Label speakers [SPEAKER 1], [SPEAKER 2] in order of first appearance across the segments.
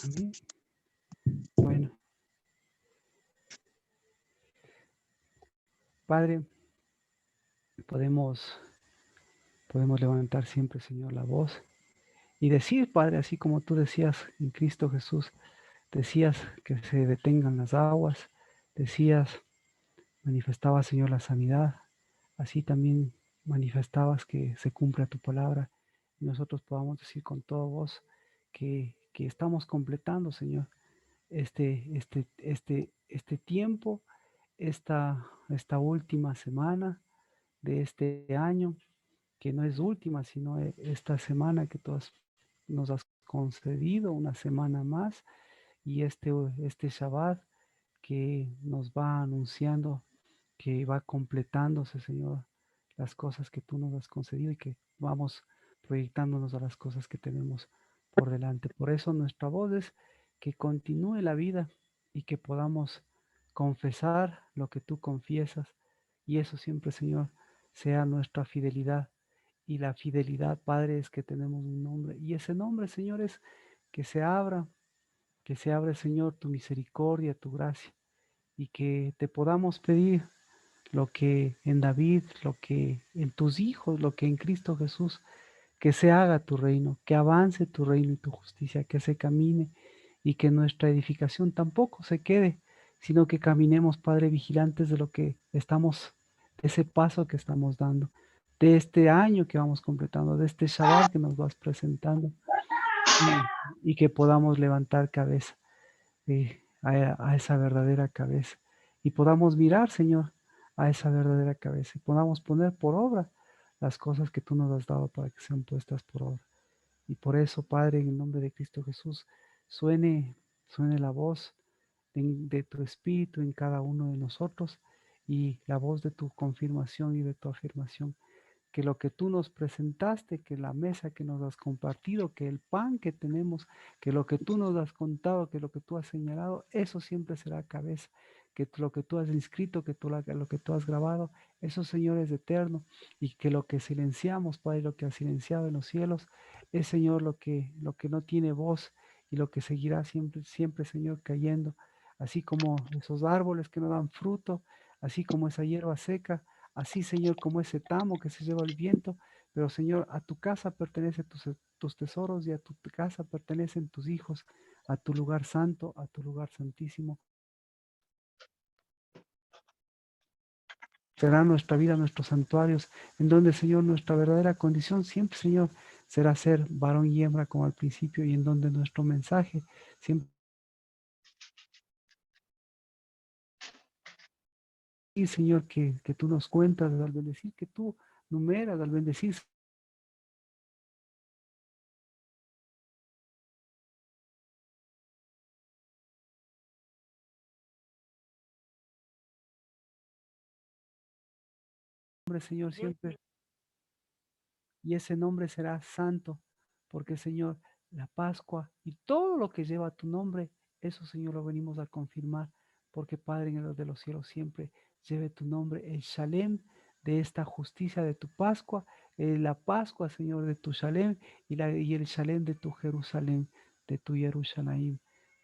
[SPEAKER 1] Amén. Bueno, Padre, podemos, podemos levantar siempre, Señor, la voz y decir, Padre, así como tú decías en Cristo Jesús, decías que se detengan las aguas, decías, manifestabas, Señor, la sanidad, así también manifestabas que se cumpla tu palabra y nosotros podamos decir con toda voz que estamos completando, Señor, este tiempo, esta última semana de este año, que no es última, sino esta semana que tú nos has concedido, una semana más, y este Shabbat que nos va anunciando, que va completándose, Señor, las cosas que tú nos has concedido y que vamos proyectándonos a las cosas que tenemos por delante. Por eso nuestra voz es que continúe la vida y que podamos confesar lo que tú confiesas y eso siempre, Señor, sea nuestra fidelidad. Y la fidelidad, Padre, es que tenemos un nombre y ese nombre, Señor, es que que se abra, Señor, tu misericordia, tu gracia y que te podamos pedir lo que en David, lo que en tus hijos, lo que en Cristo Jesús, que se haga tu reino, que avance tu reino y tu justicia, que se camine y que nuestra edificación tampoco se quede, sino que caminemos, Padre, vigilantes de lo que estamos, de ese paso que estamos dando, de este año que vamos completando, de este Shabbat que nos vas presentando y que podamos levantar cabeza a esa verdadera cabeza y podamos mirar, Señor, a esa verdadera cabeza y podamos poner por obra las cosas que tú nos has dado para que sean puestas por obra. Y por eso, Padre, en el nombre de Cristo Jesús, suene la voz de tu Espíritu en cada uno de nosotros y la voz de tu confirmación y de tu afirmación que lo que tú nos presentaste, que la mesa que nos has compartido, que el pan que tenemos, que lo que tú nos has contado, que lo que tú has señalado, eso siempre será cabeza, que lo que tú has inscrito, lo que tú has grabado, eso, Señor, es eterno, y que lo que silenciamos, Padre, lo que has silenciado en los cielos, es, Señor, lo que no tiene voz y lo que seguirá siempre, siempre, Señor, cayendo, así como esos árboles que no dan fruto, así como esa hierba seca, así, Señor, como ese tamo que se lleva el viento, pero Señor, a tu casa pertenecen tus tesoros y a tu casa pertenecen tus hijos, a tu lugar santo, a tu lugar santísimo. Será nuestra vida, nuestros santuarios, en donde, Señor, nuestra verdadera condición siempre, Señor, será ser varón y hembra como al principio y en donde nuestro mensaje siempre, Señor, que tú nos cuentas al bendecir, que tú numeras al bendecir, Señor, siempre y ese nombre será santo, porque Señor, la Pascua y todo lo que lleva tu nombre, eso Señor lo venimos a confirmar, porque Padre en el de los cielos siempre lleve tu nombre, el Shalem de esta justicia de tu Pascua, la Pascua Señor de tu Shalem y el Shalem de tu Jerusalén, de tu Jerusalén,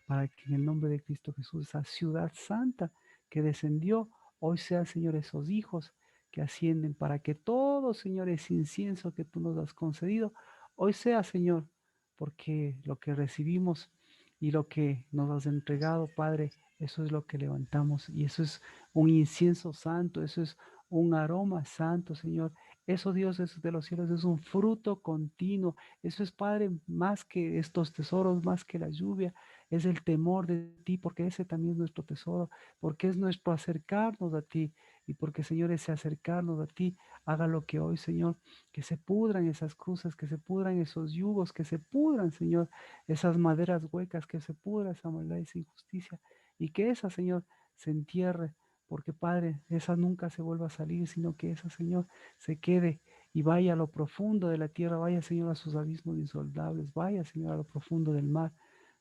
[SPEAKER 1] para que en el nombre de Cristo Jesús, esa ciudad santa que descendió, hoy sea Señor esos hijos que ascienden, para que todo, Señor, ese incienso que tú nos has concedido, hoy sea, Señor, porque lo que recibimos y lo que nos has entregado, Padre, eso es lo que levantamos y eso es un incienso santo, eso es un aroma santo, Señor. Eso, Dios, es de los cielos, es un fruto continuo. Eso es, Padre, más que estos tesoros, más que la lluvia, es el temor de ti, porque ese también es nuestro tesoro, porque es nuestro acercarnos a ti. Y porque, Señor, ese acercarnos a ti, haga lo que hoy, Señor, que se pudran esas cruces, que se pudran esos yugos, que se pudran, Señor, esas maderas huecas, que se pudra esa maldad y esa injusticia, y que esa, Señor, se entierre, porque, Padre, esa nunca se vuelva a salir, sino que esa, Señor, se quede y vaya a lo profundo de la tierra, vaya, Señor, a sus abismos insondables, vaya, Señor, a lo profundo del mar,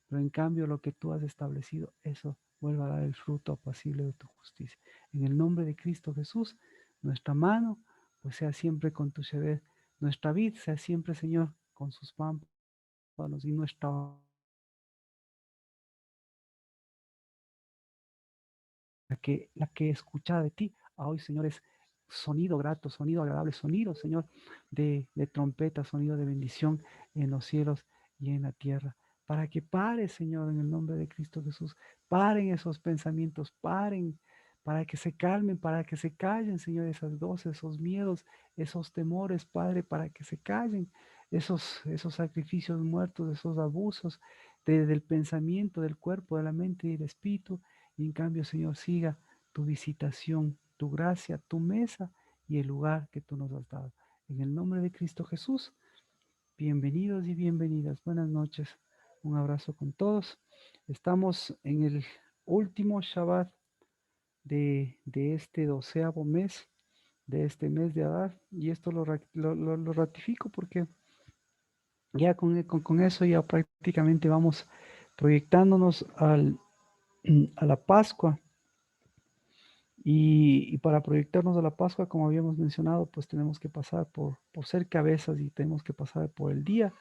[SPEAKER 1] pero en cambio lo que tú has establecido, eso vuelva a dar el fruto apacible de tu justicia. En el nombre de Cristo Jesús, nuestra mano pues sea siempre con tu Shevet, nuestra vid sea siempre, Señor, con sus pámpanos y nuestra la que escuchaba de ti, a hoy, Señor, es sonido grato, sonido agradable, sonido, Señor, de trompeta, sonido de bendición en los cielos y en la tierra. Para que pare, Señor, en el nombre de Cristo Jesús, paren esos pensamientos, paren, para que se calmen, para que se callen, Señor, esas voces, esos miedos, esos temores, Padre, para que se callen esos sacrificios muertos, esos abusos del pensamiento, del cuerpo, de la mente y del espíritu. Y en cambio, Señor, siga tu visitación, tu gracia, tu mesa y el lugar que tú nos has dado. En el nombre de Cristo Jesús, bienvenidos y bienvenidas. Buenas noches. Un abrazo con todos. Estamos en el último Shabbat de este 12º mes, de este mes de Adar, y esto lo ratifico porque ya con eso ya prácticamente vamos proyectándonos a la Pascua. Y para proyectarnos a la Pascua, como habíamos mencionado, pues tenemos que pasar por ser cabezas y tenemos que pasar por el día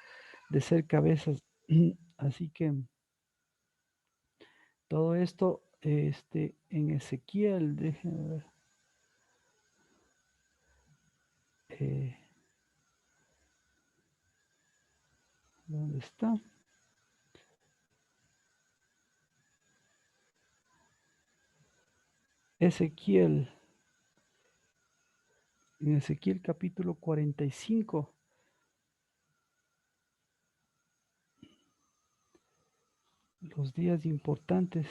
[SPEAKER 1] de ser cabezas. Así que todo esto en Ezequiel, déjenme ver, eh, ¿dónde está? Ezequiel, en Ezequiel capítulo 45, los días importantes.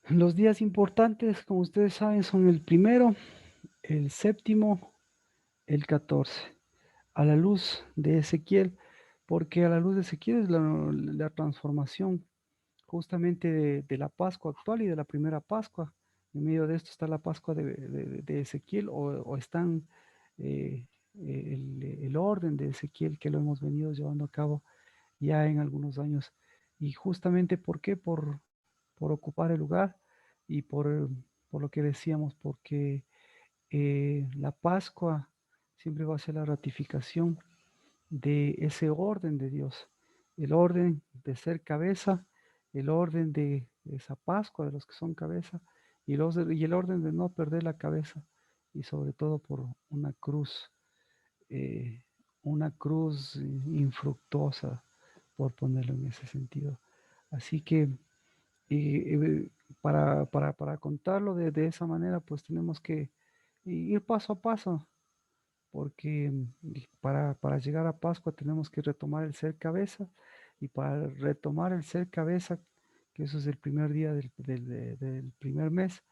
[SPEAKER 1] Los días importantes, como ustedes saben, son el primero, el séptimo, el 14. A la luz de Ezequiel, porque a la luz de Ezequiel es la transformación justamente de la Pascua actual y de la primera Pascua. En medio de esto está la Pascua de Ezequiel o están el orden de Ezequiel que lo hemos venido llevando a cabo ya en algunos años. Y justamente, ¿por qué? Por ocupar el lugar y por lo que decíamos, porque la Pascua siempre va a ser la ratificación de ese orden de Dios, el orden de ser cabeza, el orden de esa Pascua de los que son cabeza y el orden de no perder la cabeza y sobre todo por eh, una cruz infructuosa, por ponerlo en ese sentido. Así que para contarlo de esa manera, pues tenemos que ir paso a paso, porque para llegar a Pascua tenemos que retomar el ser cabeza, y para retomar el ser cabeza, que eso es el primer día del primer mes,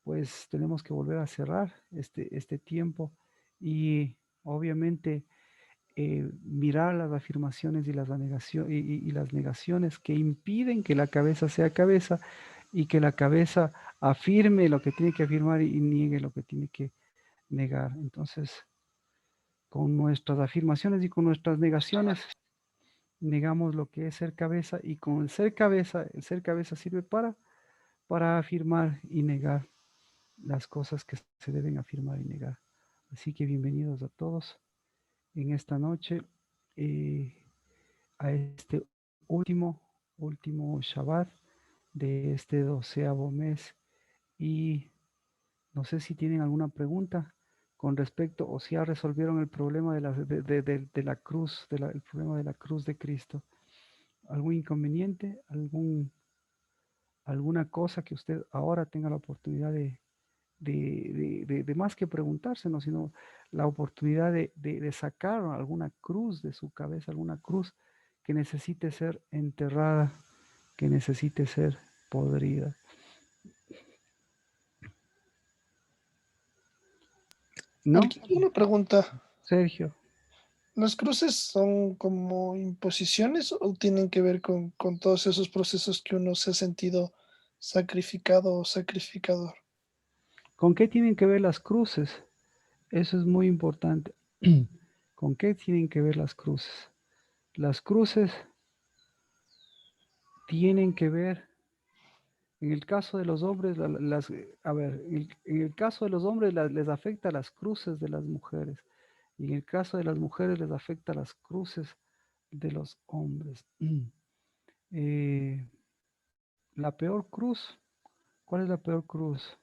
[SPEAKER 1] pues tenemos que volver a cerrar este tiempo y obviamente mirar las afirmaciones y y las negaciones que impiden que la cabeza sea cabeza y que la cabeza afirme lo que tiene que afirmar y niegue lo que tiene que negar. Entonces, con nuestras afirmaciones y con nuestras negaciones, negamos lo que es ser cabeza, y con el ser cabeza sirve para afirmar y negar las cosas que se deben afirmar y negar. Así que bienvenidos a todos en esta noche a este último Shabbat de este 12º mes. Y no sé si tienen alguna pregunta con respecto o si ya resolvieron el problema de la cruz, el problema de la cruz de Cristo. ¿Algún inconveniente? ¿Alguna cosa que usted ahora tenga la oportunidad de más que preguntárselo, sino la oportunidad de sacar alguna cruz de su cabeza, alguna cruz que necesite ser enterrada, que necesite ser podrida? ¿No?
[SPEAKER 2] Aquí una pregunta.
[SPEAKER 1] Sergio.
[SPEAKER 2] ¿Las cruces son como imposiciones o tienen que ver con todos esos procesos que uno se ha sentido sacrificado o sacrificador?
[SPEAKER 1] ¿Con qué tienen que ver las cruces? Eso es muy importante. ¿Con qué tienen que ver las cruces? Las cruces tienen que ver, en el caso de los hombres, a ver, en el caso de los hombres les afecta las cruces de las mujeres, y en el caso de las mujeres les afecta las cruces de los hombres. Eh, la peor cruz, ¿cuál es la peor cruz?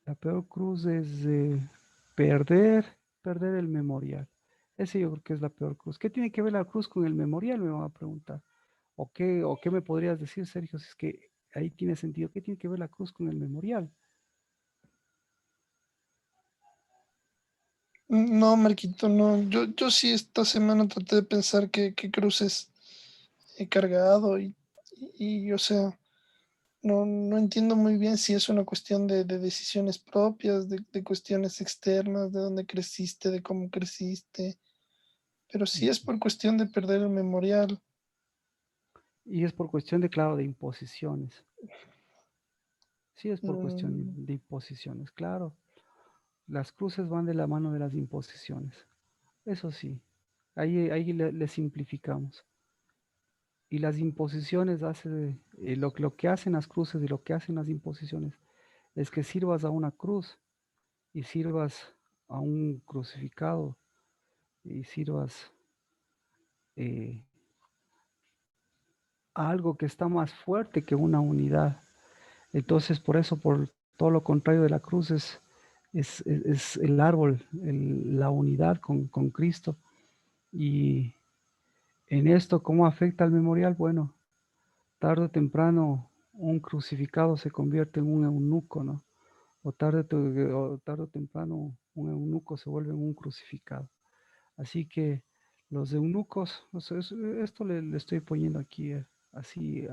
[SPEAKER 1] La peor cruz es perder el memorial. Ese yo creo que es la peor cruz. ¿Qué tiene que ver la cruz con el memorial? Me van a preguntar. ¿O qué me podrías decir, Sergio? Si es que ahí tiene sentido. ¿Qué tiene que ver la cruz con el memorial?
[SPEAKER 2] No, Marquito, no. Yo sí esta semana traté de pensar qué cruces he cargado o sea, no entiendo muy bien si es una cuestión de decisiones propias, de cuestiones externas, de dónde creciste, de cómo creciste, pero sí es por cuestión de perder el memorial.
[SPEAKER 1] Y es por cuestión de, claro, de imposiciones. Sí, es por cuestión
[SPEAKER 2] Mm,
[SPEAKER 1] de imposiciones, claro. Las cruces van de la mano de las imposiciones. Eso sí, ahí le simplificamos. Y las imposiciones lo que hacen las cruces y lo que hacen las imposiciones es que sirvas a una cruz y sirvas a un crucificado y sirvas eh, a algo que está más fuerte que una unidad. Entonces, por eso, por todo lo contrario de la cruz es el árbol, la unidad con Cristo. Y en esto, ¿cómo afecta al memorial? Bueno, tarde o temprano un crucificado se convierte en un eunuco, ¿no? O tarde o temprano un eunuco se vuelve un crucificado. Así que los eunucos, o sea, esto le estoy poniendo aquí así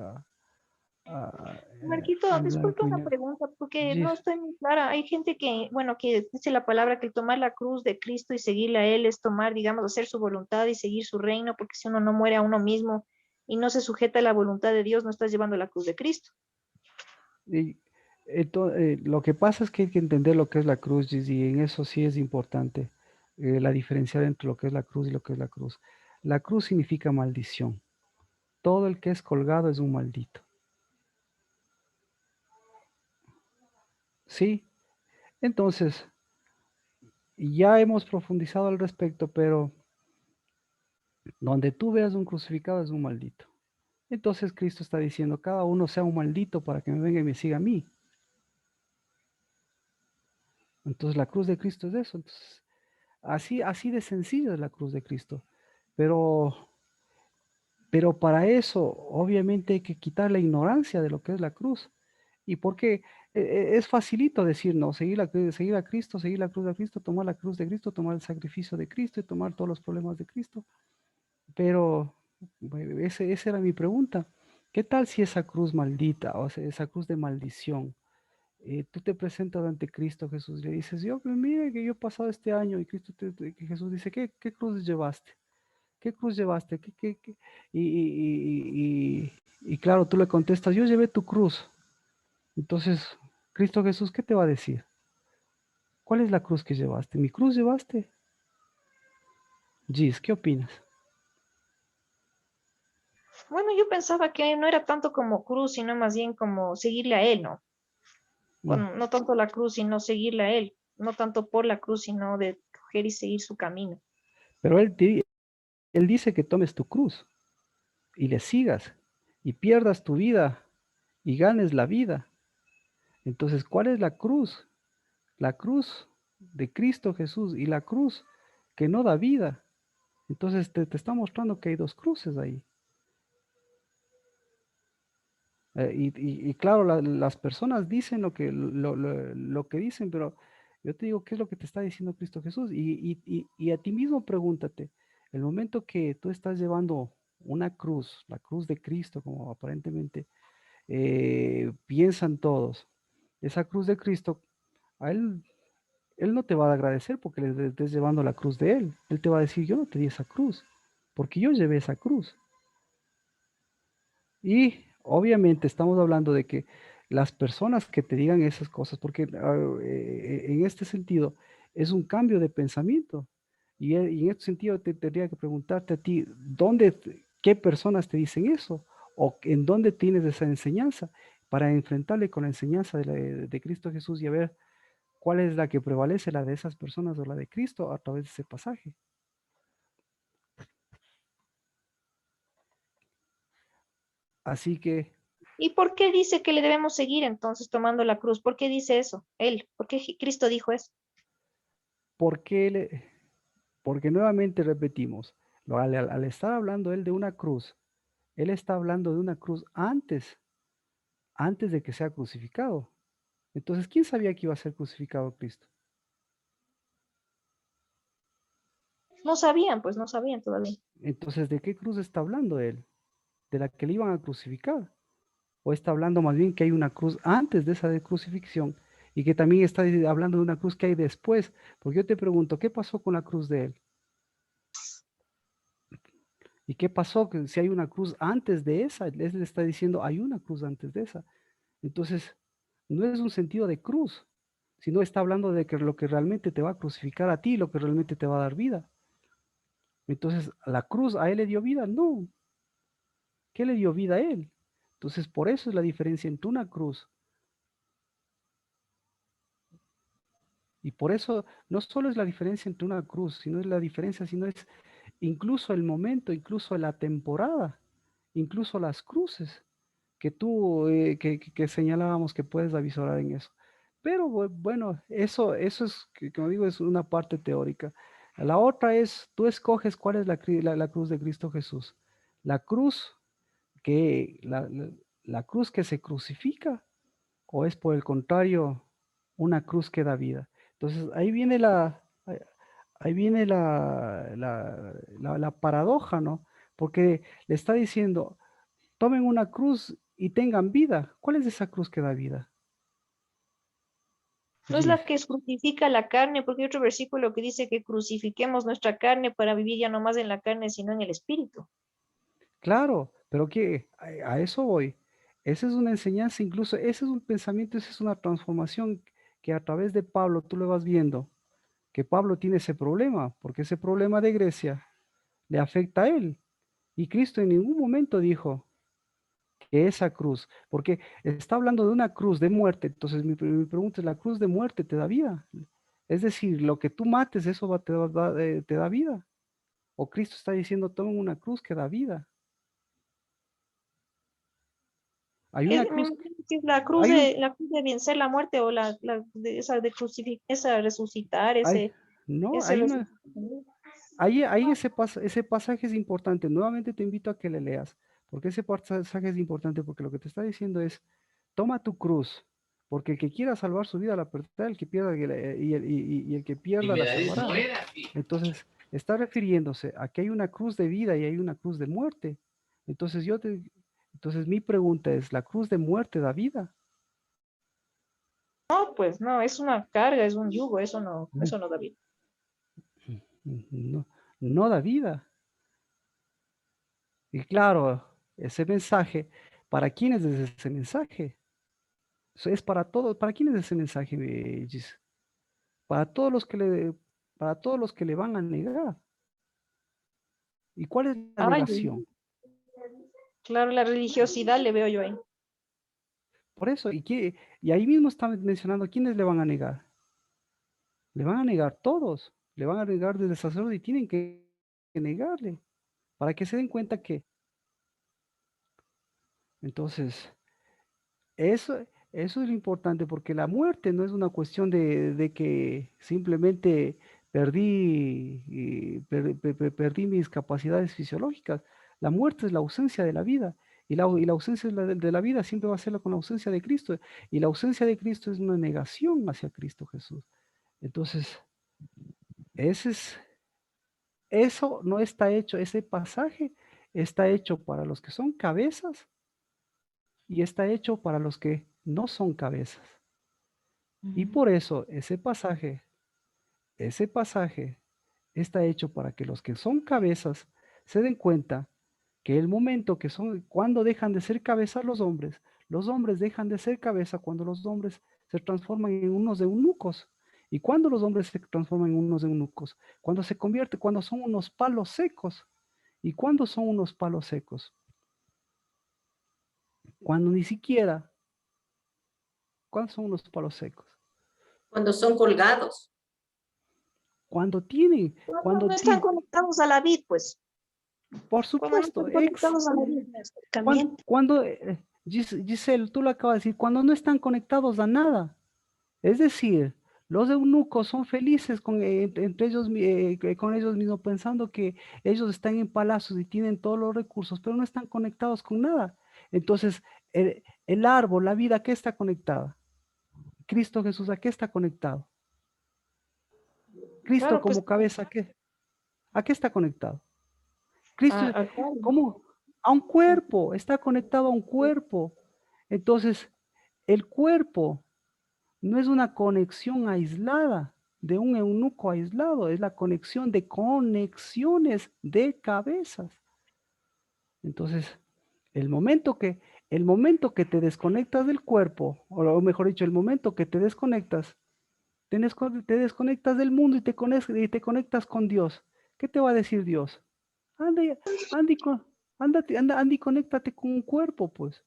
[SPEAKER 3] Marquito,
[SPEAKER 1] en
[SPEAKER 3] disculpe
[SPEAKER 1] blanco y
[SPEAKER 3] una
[SPEAKER 1] negro.
[SPEAKER 3] pregunta, porque
[SPEAKER 1] Gis,
[SPEAKER 3] no estoy muy clara. Hay gente que, bueno, que dice la palabra que el tomar la cruz de Cristo y seguirle a Él es tomar, digamos, hacer su voluntad y seguir su reino, porque si uno no muere a uno mismo y no se sujeta a la voluntad de Dios, no estás llevando la cruz de Cristo.
[SPEAKER 1] y, lo que pasa es que hay que entender lo que es la cruz, Gis, y en eso sí es importante la diferenciar entre lo que es la cruz y lo que es la cruz. La cruz significa maldición. Todo el que es colgado es un maldito. ¿Sí? Entonces, ya hemos profundizado al respecto, pero donde tú veas un crucificado es un maldito. Entonces Cristo está diciendo, cada uno sea un maldito para que me venga y me siga a mí. Entonces la cruz de Cristo es eso. Entonces, así de sencillo es la cruz de Cristo. Pero, pero para eso, obviamente, hay que quitar la ignorancia de lo que es la cruz. Y porque es facilito decir, no, seguir a Cristo, seguir la cruz de Cristo, tomar la cruz de Cristo, tomar el sacrificio de Cristo y tomar todos los problemas de Cristo. Pero esa era mi pregunta. ¿Qué tal si esa cruz maldita, o sea, esa cruz de maldición, tú te presentas ante Cristo Jesús y le dices, yo, pues mire que yo he pasado este año y que Jesús dice, ¿qué cruz llevaste? ¿Qué cruz llevaste? ¿Qué? Y claro, tú le contestas, yo llevé tu cruz. Entonces, Cristo Jesús, ¿qué te va a decir? ¿Cuál es la cruz que llevaste? ¿Mi cruz llevaste? Gis, ¿qué opinas?
[SPEAKER 3] Bueno, yo pensaba que no era tanto como cruz, sino más bien como seguirle a Él, ¿no?
[SPEAKER 1] Mm.
[SPEAKER 3] Bueno, no tanto la cruz, sino seguirle a Él. No tanto por la cruz, sino de coger y seguir su camino.
[SPEAKER 1] Pero él dice que tomes tu cruz y le sigas y pierdas tu vida y ganes la vida. Entonces, ¿cuál es la cruz? La cruz de Cristo Jesús y la cruz que no da vida. Entonces te está mostrando que hay dos cruces ahí. Y claro, las personas dicen lo que dicen, pero yo te digo, ¿qué es lo que te está diciendo Cristo Jesús? Y a ti mismo pregúntate, el momento que tú estás llevando una cruz, la cruz de Cristo, como aparentemente piensan todos, esa cruz de Cristo, a él no te va a agradecer porque le estés llevando la cruz de Él. Él te va a decir, yo no te di esa cruz, porque yo llevé esa cruz. Y obviamente estamos hablando de que las personas que te digan esas cosas, porque en este sentido es un cambio de pensamiento. Y en este sentido te tendría que preguntarte a ti, qué personas te dicen eso? ¿O en dónde tienes esa enseñanza? Para enfrentarle con la enseñanza de Cristo Jesús y a ver cuál es la que prevalece, la de esas personas o la de Cristo a través de ese pasaje. Así que,
[SPEAKER 3] ¿Y por qué dice que le debemos seguir entonces tomando la cruz? ¿Por qué dice eso? Él, ¿por qué Cristo dijo eso?
[SPEAKER 1] ¿por qué porque nuevamente repetimos, al estar hablando él de una cruz, él está hablando de una cruz antes de que sea crucificado. Entonces, ¿quién sabía que iba a ser crucificado Cristo?
[SPEAKER 3] No sabían, pues no sabían todavía.
[SPEAKER 1] Entonces, ¿de qué cruz está hablando él? ¿De la que le iban a crucificar? ¿O está hablando más bien que hay una cruz antes de esa de crucifixión y que también está hablando de una cruz que hay después? Porque yo te pregunto, ¿qué pasó con la cruz de él? ¿Y qué pasó? Que si hay una cruz antes de esa, él le está diciendo, hay una cruz antes de esa. Entonces, no es un sentido de cruz, sino está hablando de que lo que realmente te va a crucificar a ti, lo que realmente te va a dar vida. Entonces, ¿la cruz a él le dio vida? No. ¿Qué le dio vida a él? Entonces, por eso es la diferencia entre una cruz. Y por eso no solo es la diferencia entre una cruz, sino es la diferencia, sino es incluso el momento, incluso la temporada, incluso las cruces que tú, que señalábamos que puedes avisorar en eso. Pero bueno, eso es, como digo, es una parte teórica. La otra es, tú escoges cuál es la cruz de Cristo Jesús. La cruz que, la cruz que se crucifica o es por el contrario una cruz que da vida. Entonces ahí viene la paradoja, ¿no? Porque le está diciendo, tomen una cruz y tengan vida. ¿Cuál es esa cruz que da vida?
[SPEAKER 3] No es la
[SPEAKER 1] Dime.
[SPEAKER 3] que crucifica la carne, porque hay otro versículo que dice que crucifiquemos nuestra carne para vivir ya no más en la carne, sino en el espíritu.
[SPEAKER 1] Claro, pero que a eso voy. Esa es una enseñanza, incluso ese es un pensamiento, esa es una transformación que a través de Pablo tú lo vas viendo, que Pablo tiene ese problema, porque ese problema de Grecia le afecta a él. Y Cristo en ningún momento dijo que esa cruz, porque está hablando de una cruz de muerte, entonces mi pregunta es, ¿la cruz de muerte te da vida? Es decir, lo que tú mates, eso te da vida. O Cristo está diciendo, tomen una cruz que da vida. Hay
[SPEAKER 3] Es,
[SPEAKER 1] una
[SPEAKER 3] me
[SPEAKER 1] cruz,
[SPEAKER 3] imagino que es la cruz
[SPEAKER 1] hay un,
[SPEAKER 3] de, la cruz de vencer la muerte o esa de crucificar, esa resucitar,
[SPEAKER 1] hay, no,
[SPEAKER 3] ese
[SPEAKER 1] hay una,
[SPEAKER 3] resucitar.
[SPEAKER 1] ahí ese pasaje es importante. Nuevamente te invito a que le leas, porque ese pasaje es importante, porque lo que te está diciendo es, toma tu cruz, porque el que quiera salvar su vida la perderá, el que pierda y el que pierda la salvará. Entonces, está refiriéndose a que hay una cruz de vida y hay una cruz de muerte. Entonces, entonces mi pregunta es, ¿la cruz de muerte da vida?
[SPEAKER 3] No, pues no, es una carga, es un yugo,
[SPEAKER 1] Mm,
[SPEAKER 3] eso no da vida.
[SPEAKER 1] No, no da vida. Y claro, ese mensaje, ¿para quién es ese mensaje? Es para todos, ¿para quién es ese mensaje, Gis? Para todos los que para todos los que le van a negar. ¿Y cuál es la
[SPEAKER 3] Ay,
[SPEAKER 1] negación?
[SPEAKER 3] claro, la religiosidad le veo yo ahí.
[SPEAKER 1] Por eso, y ahí mismo está mencionando quiénes le van a negar. Le van a negar todos, le van a negar desde el sacerdote y tienen que negarle para que se den cuenta que, entonces, eso es lo importante, porque la muerte no es una cuestión de que simplemente perdí mis capacidades fisiológicas. La muerte es la ausencia de la vida. Y la ausencia de la vida siempre va a ser con la ausencia de Cristo. Y la ausencia de Cristo es una negación hacia Cristo Jesús. Entonces, ese es, eso no está hecho, ese pasaje está hecho para los que son cabezas y está hecho para los que no son cabezas. Y
[SPEAKER 3] Ujú.
[SPEAKER 1] por eso ese pasaje está hecho para que los que son cabezas se den cuenta que el momento que son, cuando dejan de ser cabezas los hombres dejan de ser cabeza cuando los hombres se transforman en unos eunucos. ¿Y cuando los hombres se transforman en unos eunucos? Cuando se convierte, cuando son unos palos secos. ¿Y cuándo son unos palos secos? Cuando ni siquiera, ¿cuándo son unos palos secos?
[SPEAKER 4] Cuando son colgados.
[SPEAKER 1] Cuando tienen,
[SPEAKER 3] No,
[SPEAKER 1] cuando
[SPEAKER 3] no están
[SPEAKER 1] tienen,
[SPEAKER 3] conectados a la vid, pues.
[SPEAKER 1] Por
[SPEAKER 3] Cuando no
[SPEAKER 1] supuesto,
[SPEAKER 3] están conectados a la vida.
[SPEAKER 1] cuando Giselle, tú lo acabas de decir, cuando no están conectados a nada. Es decir, los eunucos son felices entre ellos, con ellos mismos, pensando que ellos están en palacios y tienen todos los recursos, pero no están conectados con nada. Entonces, el árbol, la vida, ¿a qué está conectada? Cristo Jesús, ¿a qué está conectado? Cristo
[SPEAKER 3] Claro, pues,
[SPEAKER 1] como cabeza, ¿a qué está conectado? Cristo,
[SPEAKER 3] claro.
[SPEAKER 1] ¿cómo? A un cuerpo, está conectado a un cuerpo. Entonces, el cuerpo no es una conexión aislada de un eunuco aislado, es la conexión de conexiones de cabezas. Entonces, el momento que, el momento que te desconectas del cuerpo, o mejor dicho, el momento que te desconectas, te desconectas del mundo y te conectas con Dios. ¿Qué te va a decir Dios? Anda, anda, anda y conéctate con un cuerpo, pues.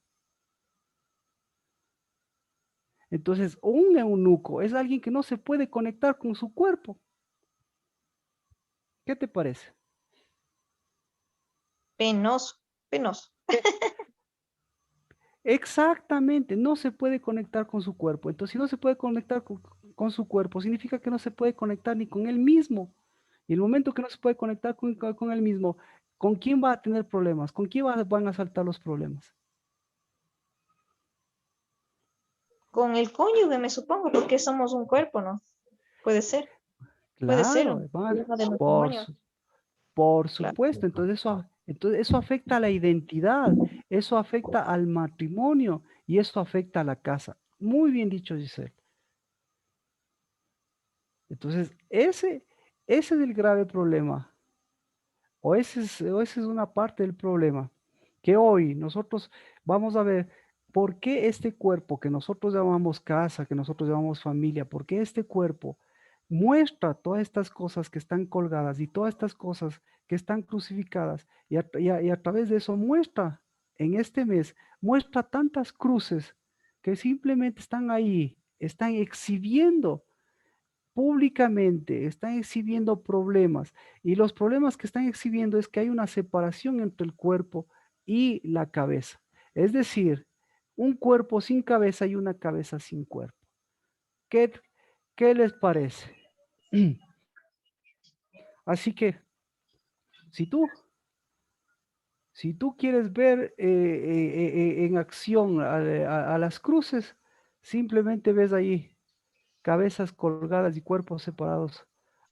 [SPEAKER 1] Entonces, un eunuco es alguien que no se puede conectar con su cuerpo. ¿Qué te parece?
[SPEAKER 3] Penoso, penoso.
[SPEAKER 1] Exactamente, no se puede conectar con su cuerpo. Entonces, si no se puede conectar con su cuerpo, significa que no se puede conectar ni con él mismo. Y el momento que no se puede conectar con él mismo, ¿con quién va a tener problemas? ¿Con quién van a saltar los problemas?
[SPEAKER 3] Con el cónyuge, me supongo, porque somos un cuerpo, ¿no? Puede ser
[SPEAKER 1] Claro,
[SPEAKER 3] un problema de
[SPEAKER 1] por,
[SPEAKER 3] matrimonio.
[SPEAKER 1] por
[SPEAKER 3] Claro.
[SPEAKER 1] supuesto. Entonces eso afecta a la identidad, eso afecta al matrimonio y eso afecta a la casa. Muy bien dicho, Giselle. Entonces, ese es el grave problema, o esa es una parte del problema, que hoy nosotros vamos a ver por qué este cuerpo que nosotros llamamos casa, que nosotros llamamos familia, por qué este cuerpo muestra todas estas cosas que están colgadas y todas estas cosas que están crucificadas, y a través de eso muestra, en este mes, muestra tantas cruces que simplemente están ahí, están exhibiendo públicamente, están exhibiendo problemas, y los problemas que están exhibiendo es que hay una separación entre el cuerpo y la cabeza. Es decir, un cuerpo sin cabeza y una cabeza sin cuerpo. ¿Qué, qué les parece? Así que, si tú, si tú quieres ver en acción a las cruces, simplemente ves ahí cabezas colgadas y cuerpos separados,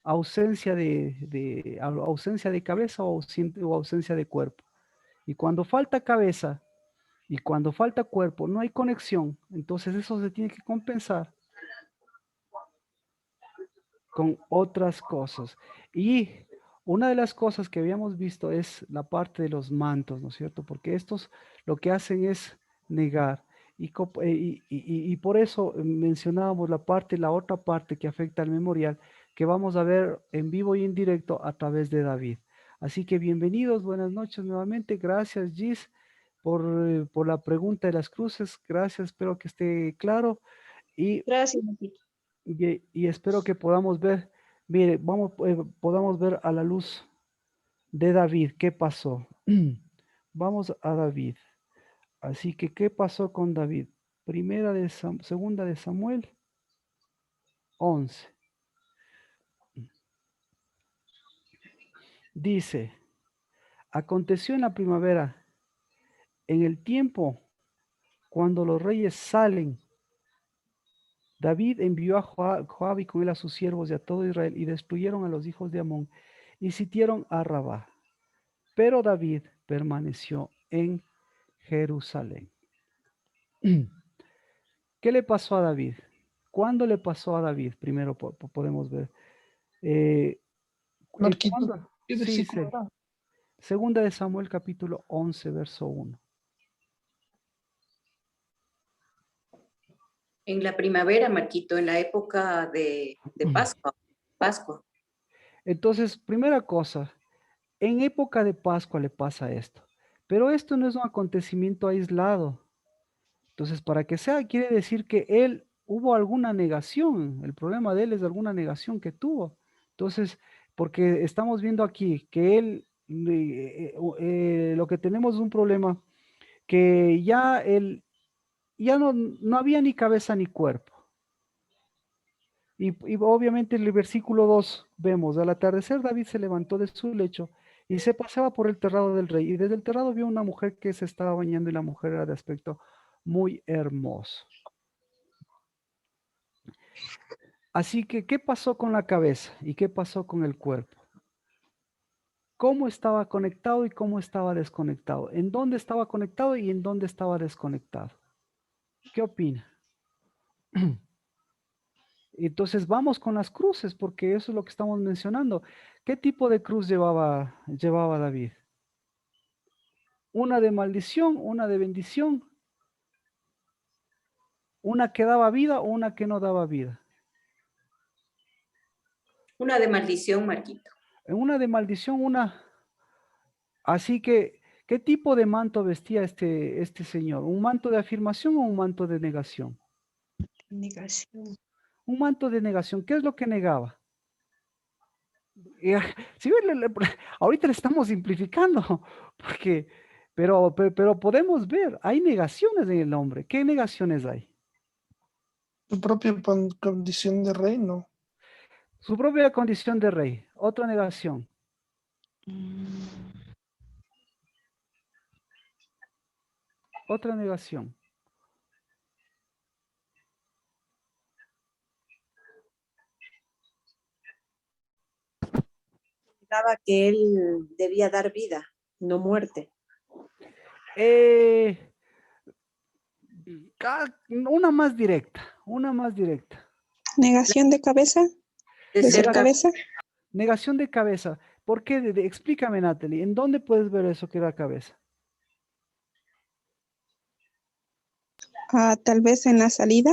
[SPEAKER 1] ausencia de cabeza o ausencia de cuerpo. Y cuando falta cabeza y cuando falta cuerpo, no hay conexión, entonces eso se tiene que compensar con otras cosas. Y una de las cosas que habíamos visto es la parte de los mantos, ¿no es cierto? Porque estos lo que hacen es negar. Y por eso mencionábamos la otra parte que afecta al memorial, que vamos a ver en vivo y en directo a través de David. Así que bienvenidos, buenas noches nuevamente. Gracias, Gis, por la pregunta de las cruces. Gracias, espero que esté claro. Y
[SPEAKER 3] Gracias, Matito.
[SPEAKER 1] y espero que podamos ver, mire, podamos ver a la luz de David qué pasó. Vamos a David. Así que, ¿qué pasó con David? Segunda de Samuel 11. Dice, aconteció en la primavera, en el tiempo cuando los reyes salen, David envió a Joab y con él a sus siervos y a todo Israel y destruyeron a los hijos de Amón y sitiaron a Rabá. Pero David permaneció en Jerusalén. ¿Qué le pasó a David? ¿Cuándo le pasó a David? Primero podemos ver.
[SPEAKER 2] Marquito,
[SPEAKER 1] ¿Cuándo?
[SPEAKER 2] ¿qué
[SPEAKER 1] Sí,
[SPEAKER 2] versículo
[SPEAKER 1] sí.
[SPEAKER 2] era?
[SPEAKER 1] Segunda de Samuel capítulo 11, verso 1.
[SPEAKER 4] En la primavera, Marquito, en la época de Pascua. Pascua.
[SPEAKER 1] Entonces, primera cosa, en época de Pascua le pasa esto. Pero esto no es un acontecimiento aislado. Entonces, para que sea, quiere decir que él hubo alguna negación. El problema de él es alguna negación que tuvo. Entonces, porque estamos viendo aquí que él lo que tenemos es un problema que ya no había ni cabeza ni cuerpo. Y obviamente en el versículo 2 vemos, al atardecer David se levantó de su lecho y se paseaba por el terrado del rey. Y desde el terrado vio una mujer que se estaba bañando y la mujer era de aspecto muy hermoso. Así que, ¿qué pasó con la cabeza y qué pasó con el cuerpo? ¿Cómo estaba conectado y cómo estaba desconectado? ¿En dónde estaba conectado y en dónde estaba desconectado? ¿Qué opina? Entonces vamos con las cruces, porque eso es lo que estamos mencionando. ¿Qué tipo de cruz llevaba David? Una de maldición, una de bendición, una que daba vida o una que no daba vida.
[SPEAKER 4] Una de maldición, Marquito.
[SPEAKER 1] En una de maldición, una. Así que, ¿qué tipo de manto vestía este señor? ¿Un manto de afirmación o un manto de negación?
[SPEAKER 5] Negación.
[SPEAKER 1] Un manto de negación. ¿Qué es lo que negaba? Si ven, ahorita le estamos simplificando, porque, pero podemos ver, hay negaciones en el hombre. ¿Qué negaciones hay?
[SPEAKER 2] Tu propia condición de reino.
[SPEAKER 1] Su propia condición de rey. Otra negación. Otra negación.
[SPEAKER 6] Daba que él debía dar vida, no muerte.
[SPEAKER 1] Una más directa, una más directa.
[SPEAKER 5] Negación de cabeza.
[SPEAKER 4] De
[SPEAKER 5] De ser
[SPEAKER 4] ser
[SPEAKER 5] cabeza.
[SPEAKER 1] Negación de cabeza. ¿Por qué? Explícame, Natalie, ¿en dónde puedes ver eso que era cabeza?
[SPEAKER 5] Tal vez en la salida.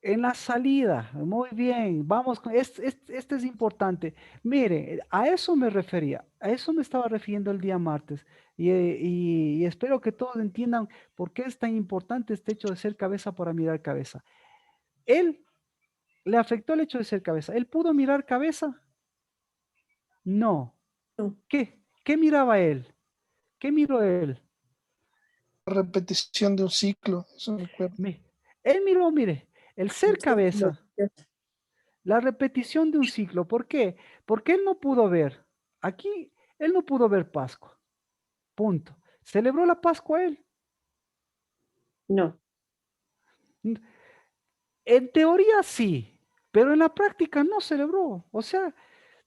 [SPEAKER 1] En la salida, muy bien, vamos con, este es importante. Mire, a eso me refería, a eso me estaba refiriendo el día martes y espero que todos entiendan por qué es tan importante este hecho de ser cabeza para mirar cabeza. Él le afectó el hecho de ser cabeza. ¿Él pudo mirar cabeza? No.
[SPEAKER 6] No.
[SPEAKER 1] ¿Qué miraba él? ¿Qué miró él?
[SPEAKER 2] Repetición de un ciclo. Eso recuerdo.
[SPEAKER 1] Él miró, mire, el ser cabeza. La repetición de un ciclo. ¿Por qué? Porque él no pudo ver. Aquí, él no pudo ver Pascua. Punto. ¿Celebró la Pascua él?
[SPEAKER 6] No.
[SPEAKER 1] En teoría sí, pero en la práctica no celebró. O sea,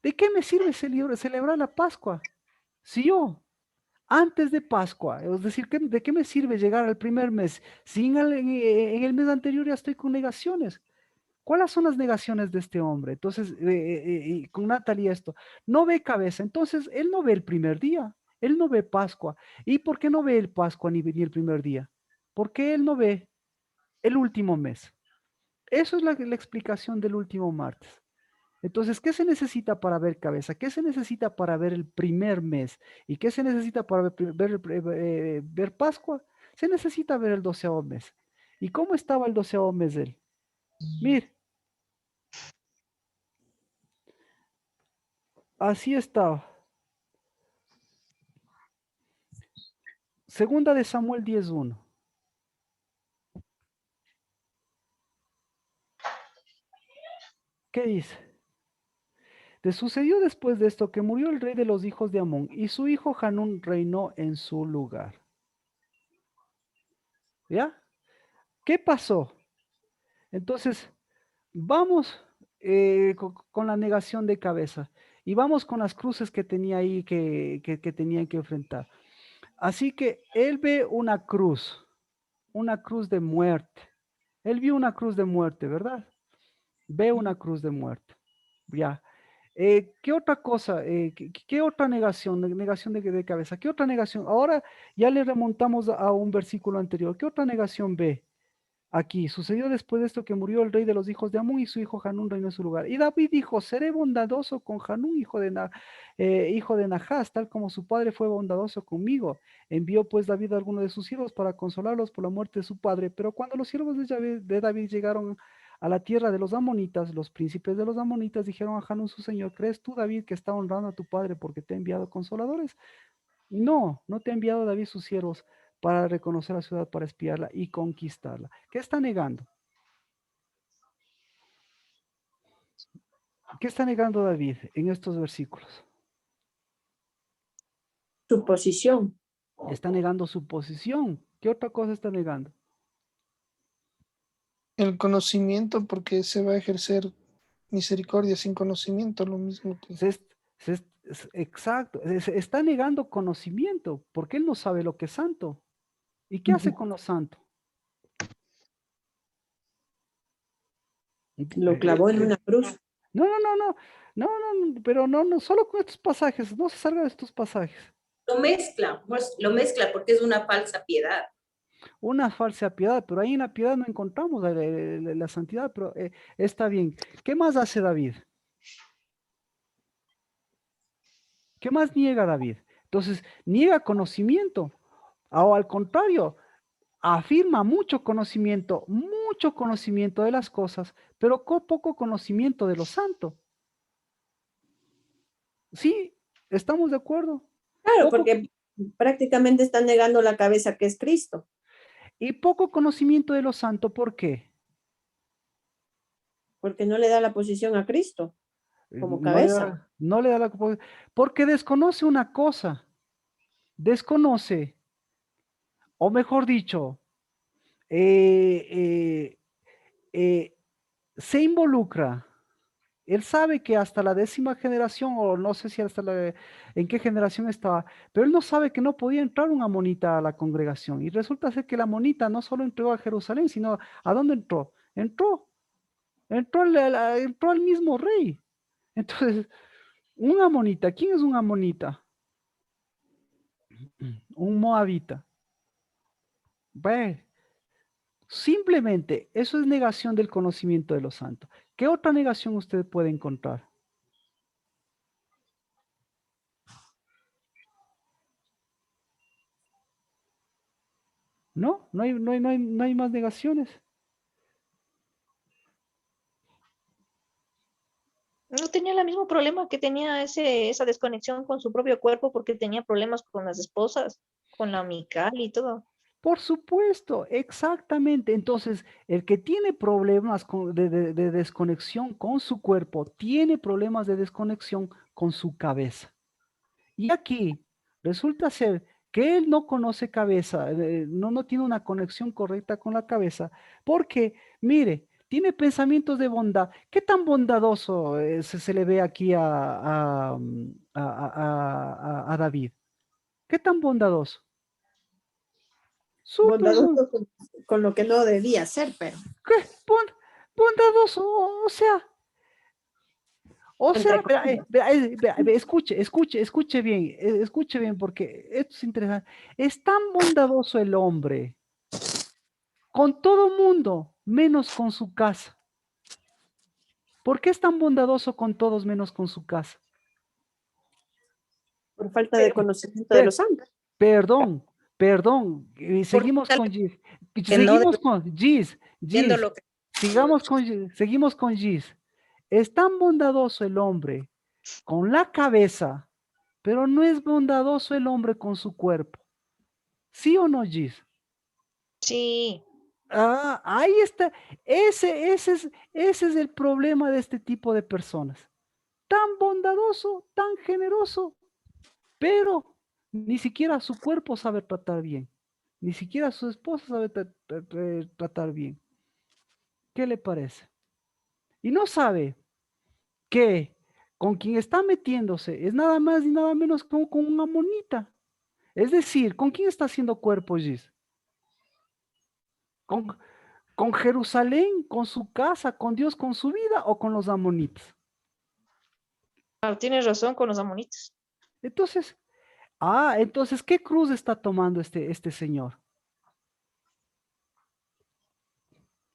[SPEAKER 1] ¿de qué me sirve celebrar la Pascua? Si yo, antes de Pascua, es decir, ¿de qué me sirve llegar al primer mes? Si en el mes anterior ya estoy con negaciones. ¿Cuáles son las negaciones de este hombre? Entonces, con Natalie esto, no ve cabeza, entonces él no ve el primer día, él no ve Pascua. ¿Y por qué no ve el Pascua ni el primer día? Porque él no ve el último mes. Eso es la explicación del último martes. Entonces, ¿qué se necesita para ver cabeza? ¿Qué se necesita para ver el primer mes? ¿Y qué se necesita para ver Pascua? Se necesita ver el 12º mes. ¿Y cómo estaba el 12º mes de él? Mire, así estaba. Segunda de Samuel 10:1. ¿Qué dice? Te sucedió después de esto que murió el rey de los hijos de Amón y su hijo Hanún reinó en su lugar. ¿Ya? ¿Qué pasó? Entonces, vamos con la negación de cabeza y vamos con las cruces que tenía ahí que tenían que enfrentar. Así que él ve una cruz de muerte. Él vio una cruz de muerte, ¿verdad? Ve una cruz de muerte. Ya. ¿Qué otra cosa? ¿Qué otra negación? Negación de cabeza. ¿Qué otra negación? Ahora ya le remontamos a un versículo anterior. ¿Qué otra negación ve? Aquí, sucedió después de esto que murió el rey de los hijos de Amón y su hijo Hanún reinó en su lugar. Y David dijo, seré bondadoso con Hanún, hijo de Nahás, tal como su padre fue bondadoso conmigo. Envió pues David a algunos de sus siervos para consolarlos por la muerte de su padre. Pero cuando los siervos de David llegaron a la tierra de los amonitas, los príncipes de los amonitas dijeron a Hanún su señor, ¿crees tú, David, que está honrando a tu padre porque te ha enviado consoladores? No, no te ha enviado David sus siervos para reconocer la ciudad, para espiarla y conquistarla. ¿Qué está negando? ¿Qué está negando David en estos versículos?
[SPEAKER 6] Su posición.
[SPEAKER 1] Está negando su posición. ¿Qué otra cosa está negando?
[SPEAKER 2] El conocimiento, porque se va a ejercer misericordia sin conocimiento, lo mismo que...
[SPEAKER 1] Exacto, está negando conocimiento, porque él no sabe lo que es santo. ¿Y qué hace con lo santo?
[SPEAKER 6] Lo clavó en una cruz.
[SPEAKER 1] No, pero no, solo con estos pasajes, no se salga de estos pasajes.
[SPEAKER 4] Lo mezcla porque es una falsa piedad.
[SPEAKER 1] Una falsa piedad, pero ahí en la piedad no encontramos la santidad, pero está bien. ¿Qué más hace David? ¿Qué más niega David? Entonces, niega conocimiento, o al contrario, afirma mucho conocimiento de las cosas, pero con poco conocimiento de lo santo. Sí, estamos de acuerdo.
[SPEAKER 6] Claro,
[SPEAKER 1] Poco,
[SPEAKER 6] porque prácticamente están negando la cabeza que es Cristo.
[SPEAKER 1] y poco conocimiento de lo santo, ¿por qué?
[SPEAKER 6] Porque no le da la posición a Cristo como
[SPEAKER 1] No le
[SPEAKER 6] cabeza.
[SPEAKER 1] no le da la... Porque desconoce una cosa, desconoce, o mejor dicho, se involucra. Él sabe que hasta la 10ª generación, o no sé si en qué generación estaba, pero él no sabe que no podía entrar una amonita a la congregación. Y resulta ser que la amonita no solo entró a Jerusalén, sino ¿a dónde entró? Entró al mismo rey. Entonces, un amonita, ¿quién es un amonita? Un moabita. Ve, simplemente eso es negación del conocimiento de los santos. ¿Qué otra negación usted puede encontrar? No hay más negaciones.
[SPEAKER 3] No tenía el mismo problema que tenía esa desconexión con su propio cuerpo porque tenía problemas con las esposas, con la amical y todo.
[SPEAKER 1] Por supuesto, exactamente. Entonces, el que tiene problemas de desconexión con su cuerpo, tiene problemas de desconexión con su cabeza. Y aquí resulta ser que él no conoce cabeza, no tiene una conexión correcta con la cabeza, porque, mire, tiene pensamientos de bondad. ¿Qué tan bondadoso se le ve aquí a David? ¿Qué tan bondadoso? Súper
[SPEAKER 6] Bondadoso con lo que no debía ser, pero
[SPEAKER 1] ¿qué? Bondadoso,
[SPEAKER 6] entre
[SPEAKER 1] escuche bien, porque esto es interesante. Es tan bondadoso el hombre con todo mundo, menos con su casa. ¿Por qué es tan bondadoso con todos menos con su casa?
[SPEAKER 6] por falta de conocimiento de
[SPEAKER 1] Per-
[SPEAKER 6] los santos.
[SPEAKER 1] Perdón,
[SPEAKER 4] Porque
[SPEAKER 1] seguimos con
[SPEAKER 4] tal
[SPEAKER 1] Gis.
[SPEAKER 4] que no
[SPEAKER 1] Seguimos con Gis.
[SPEAKER 4] viendo lo que...
[SPEAKER 1] Seguimos con Gis. Es tan bondadoso el hombre con la cabeza, pero no es bondadoso el hombre con su cuerpo. ¿Sí o no, Gis?
[SPEAKER 3] Sí,
[SPEAKER 1] Ah, ahí está. Ese es el problema de este tipo de personas. Tan bondadoso, tan generoso, pero ni siquiera su cuerpo sabe tratar bien. Ni siquiera su esposa sabe tratar bien. ¿Qué le parece? Y no sabe que con quien está metiéndose es nada más y nada menos que con una monita. Es decir, ¿con quién está haciendo cuerpo, Gis? ¿Con, con Jerusalén, con su casa, con Dios, con su vida o con los amonitas?
[SPEAKER 3] tienes razón con los amonitas.
[SPEAKER 1] Entonces, entonces, ¿qué cruz está tomando este señor?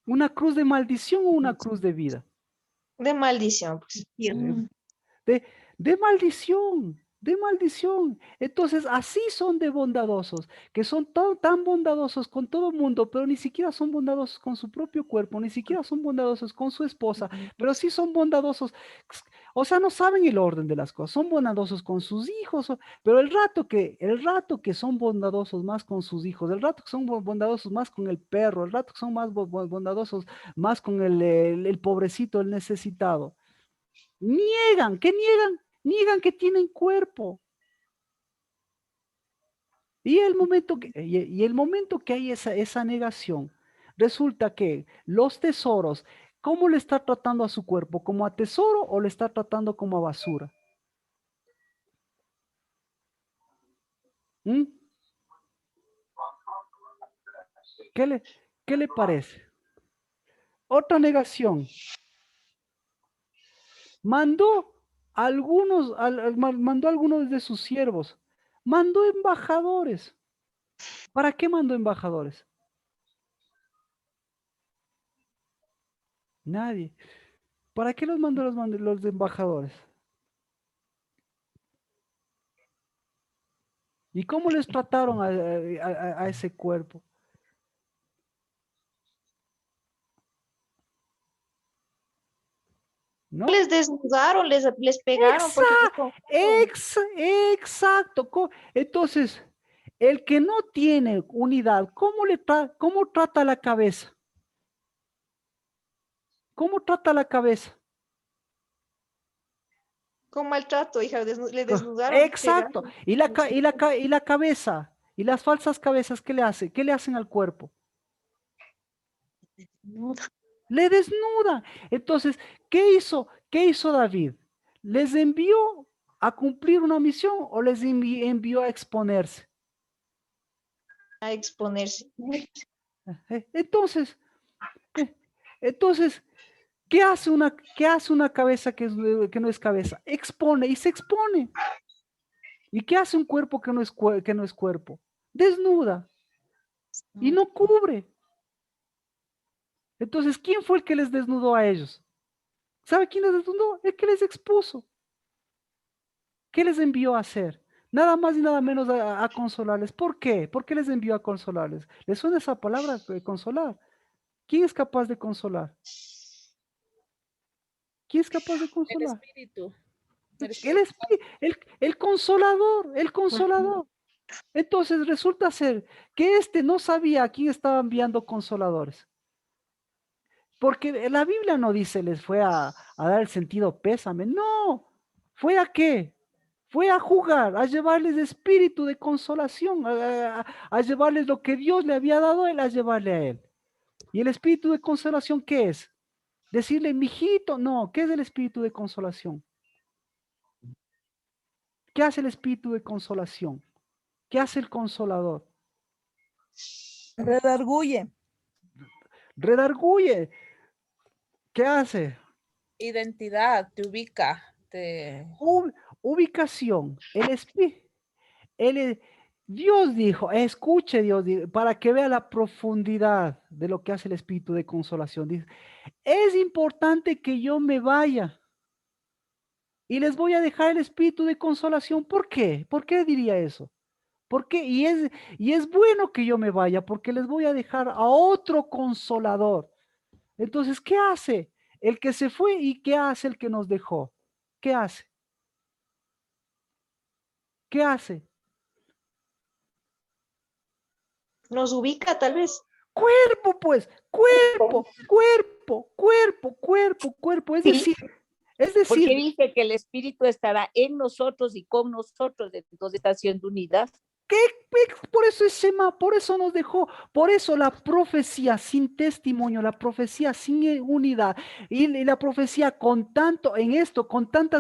[SPEAKER 1] ¿Una cruz de maldición o una cruz de vida?
[SPEAKER 3] De maldición, pues.
[SPEAKER 1] De, de maldición, de maldición. Entonces, así son de bondadosos, que son tan bondadosos con todo el mundo, pero ni siquiera son bondadosos con su propio cuerpo, ni siquiera son bondadosos con su esposa, pero sí son bondadosos, o sea, no saben el orden de las cosas, son bondadosos con sus hijos, pero el rato que son bondadosos más con sus hijos, el rato que son bondadosos más con el perro, el rato que son más bondadosos más con el pobrecito, el necesitado. Niegan, ¿qué niegan? Niegan que tienen cuerpo. Y el momento que hay esa negación, resulta que los tesoros, ¿cómo le está tratando a su cuerpo? ¿Como a tesoro o le está tratando como a basura? ¿Mm? ¿Qué le parece? Otra negación. Mandó mandó a algunos de sus siervos. Mandó embajadores. ¿Para qué mandó embajadores? Nadie. ¿Para qué los mandó los embajadores? ¿Y cómo les trataron a ese cuerpo? ¿No?
[SPEAKER 3] Les desnudaron, les pegaron, porque
[SPEAKER 1] Exacto. Entonces, el que no tiene unidad, ¿cómo trata la cabeza? ¿Cómo trata la cabeza?
[SPEAKER 3] con maltrato, hija, le desnudaron, les
[SPEAKER 1] Exacto.
[SPEAKER 3] pegaron.
[SPEAKER 1] Y la cabeza, y las falsas cabezas, ¿qué le hace? ¿Qué le hacen al cuerpo? Le desnudan. Entonces, ¿qué hizo? ¿Qué hizo David? ¿Les envió a cumplir una misión o les envió a exponerse?
[SPEAKER 3] A exponerse.
[SPEAKER 1] Entonces, entonces, ¿qué hace una cabeza que no es cabeza? Expone y se expone. ¿Y qué hace un cuerpo que no es cuerpo? Desnuda y no cubre. Entonces, ¿quién fue el que les desnudó a ellos? ¿Sabe quién les desnudó? El que les expuso. ¿Qué les envió a hacer? Nada más y nada menos a consolarles. ¿Por qué? ¿Por qué les envió a consolarles? ¿Les suena esa palabra, consolar? ¿Quién es capaz de consolar? ¿Quién es capaz de
[SPEAKER 7] El
[SPEAKER 1] consolar?
[SPEAKER 7] espíritu.
[SPEAKER 1] El consolador, el consolador. Entonces resulta ser que no sabía a quién estaba enviando consoladores. Porque la Biblia no dice les fue a dar el sentido pésame. No, ¿fue a qué? Fue a jugar, a llevarles espíritu de consolación, a llevarles lo que Dios le había dado a él, a llevarle a él. ¿Y el espíritu de consolación qué es? Decirle, mijito, no, ¿qué es el espíritu de consolación? ¿Qué hace el espíritu de consolación? ¿Qué hace el consolador?
[SPEAKER 8] Redarguye.
[SPEAKER 1] Redarguye. ¿Qué hace?
[SPEAKER 7] Identidad, te ubica,
[SPEAKER 1] Ubicación. Dios dijo, escuche Dios, para que vea la profundidad de lo que hace el espíritu de consolación. Dice, es importante que yo me vaya y les voy a dejar el espíritu de consolación. ¿Por qué? ¿Por qué diría eso? ¿Por qué? Y es bueno que yo me vaya porque les voy a dejar a otro consolador. Entonces, ¿qué hace el que se fue y qué hace el que nos dejó? ¿Qué hace? ¿Qué hace?
[SPEAKER 3] Nos ubica, tal vez.
[SPEAKER 1] Cuerpo, pues, cuerpo.
[SPEAKER 8] Porque dice que el Espíritu estará en nosotros y con nosotros, entonces está haciendo unidad.
[SPEAKER 1] Por eso nos dejó, por eso la profecía sin testimonio, la profecía sin unidad y la profecía con tanta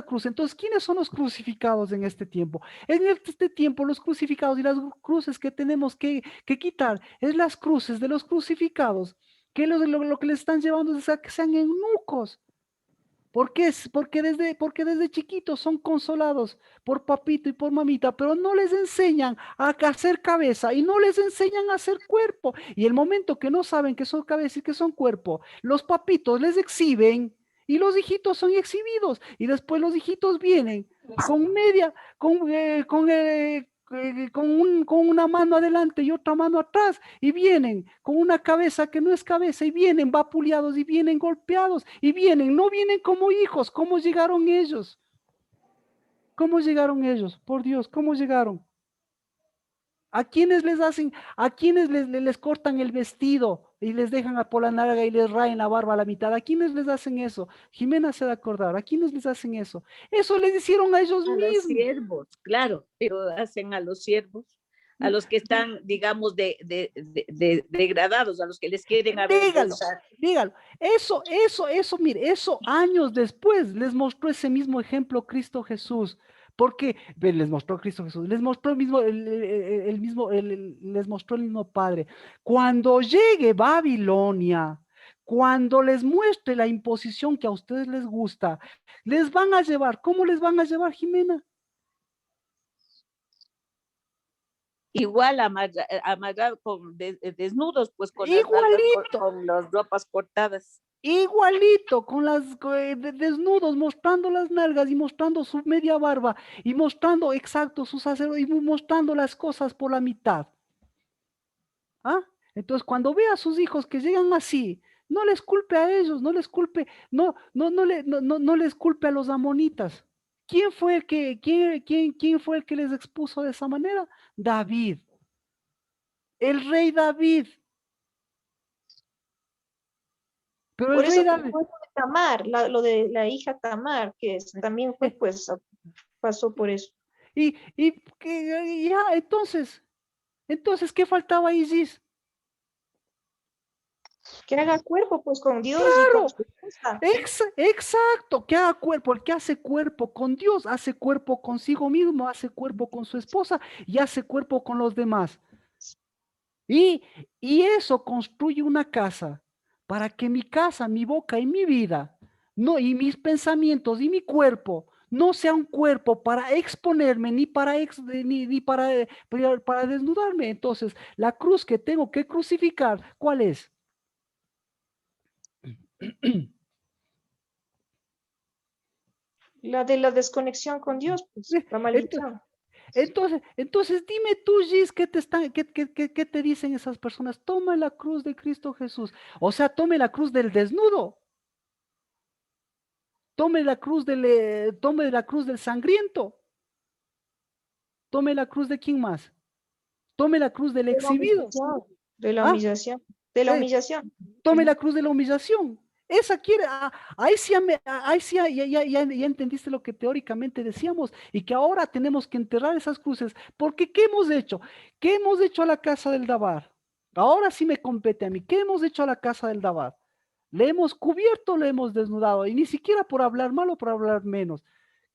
[SPEAKER 1] cruz. Entonces, ¿quiénes son los crucificados en este tiempo? En este tiempo los crucificados y las cruces que tenemos que quitar es las cruces de los crucificados, que lo que les están llevando es a que sean eunucos. ¿Por qué? Porque desde chiquitos son consolados por papito y por mamita, pero no les enseñan a hacer cabeza y no les enseñan a hacer cuerpo. Y el momento que no saben que son cabeza y que son cuerpo, los papitos les exhiben y los hijitos son exhibidos. Y después los hijitos vienen con media, con una mano adelante y otra mano atrás, y vienen con una cabeza que no es cabeza, y vienen vapuleados, y vienen golpeados, y vienen, no vienen como hijos. ¿Cómo llegaron ellos? ¿Cómo llegaron ellos? Por Dios, ¿cómo llegaron? ¿A quienes les hacen, a quienes les cortan el vestido y les dejan por la nalga y les raen la barba a la mitad? ¿A quienes les hacen eso? Jimena se da a acordar. ¿A quienes les hacen eso? Eso les hicieron a ellos
[SPEAKER 8] A los
[SPEAKER 1] mismos.
[SPEAKER 8] siervos, claro, pero hacen a los siervos, a los que están, digamos, degradados, a los que les quieren
[SPEAKER 1] Dígalo,
[SPEAKER 8] avergonzar.
[SPEAKER 1] dígalo. Eso, mire, eso años después les mostró ese mismo ejemplo Cristo Jesús. Porque les mostró Cristo Jesús, les mostró el mismo, les mostró el mismo Padre. Cuando llegue Babilonia, cuando les muestre la imposición que a ustedes les gusta, les van a llevar. ¿Cómo les van a llevar, Jimena?
[SPEAKER 8] Igual amarrado con desnudos, pues con las
[SPEAKER 1] Igualito.
[SPEAKER 8] con las ropas cortadas.
[SPEAKER 1] Igualito, con desnudos, mostrando las nalgas y mostrando su media barba y mostrando exacto sus sacerdotes y mostrando las cosas por la mitad. ¿Ah? Entonces, cuando ve a sus hijos que llegan así, no les culpe a ellos, no les culpe, no les culpe a los amonitas. ¿Quién fue quién fue el que les expuso de esa manera? David, el rey David. Pero
[SPEAKER 3] Por
[SPEAKER 1] el rey
[SPEAKER 3] eso
[SPEAKER 1] David.
[SPEAKER 3] fue lo de Tamar, lo de la hija Tamar, que también fue, pues, pasó por eso.
[SPEAKER 1] Y ya, entonces, ¿qué faltaba ahí, Gis?
[SPEAKER 3] Que haga cuerpo, pues, con Dios y
[SPEAKER 1] Claro,
[SPEAKER 3] con su esposa.
[SPEAKER 1] exacto, que haga cuerpo. El que hace cuerpo con Dios, hace cuerpo consigo mismo, hace cuerpo con su esposa y hace cuerpo con los demás. Y eso construye una casa para que mi casa, mi boca y mi vida, no, y mis pensamientos y mi cuerpo no sea un cuerpo para exponerme ni para desnudarme. Entonces, la cruz que tengo que crucificar, ¿cuál es?
[SPEAKER 3] La de la desconexión con Dios, pues, la maldición.
[SPEAKER 1] Entonces dime tú, Gis, ¿qué te dicen esas personas? Toma la cruz de Cristo Jesús. O sea, tome la cruz del desnudo. Tome la cruz del sangriento. Tome la cruz de quién más. Tome la cruz del
[SPEAKER 3] De la
[SPEAKER 1] exhibido.
[SPEAKER 3] humillación, de la
[SPEAKER 1] ¿Ah?
[SPEAKER 3] humillación, de la
[SPEAKER 1] Eh,
[SPEAKER 3] humillación.
[SPEAKER 1] Tome la cruz de la humillación. Esa quiere, ahí sí ya entendiste lo que teóricamente decíamos y que ahora tenemos que enterrar esas cruces. Porque ¿qué hemos hecho? ¿Qué hemos hecho a la casa del Dabar? Ahora sí me compete a mí. ¿Qué hemos hecho a la casa del Dabar? Le hemos cubierto, le hemos desnudado y ni siquiera por hablar mal o por hablar menos.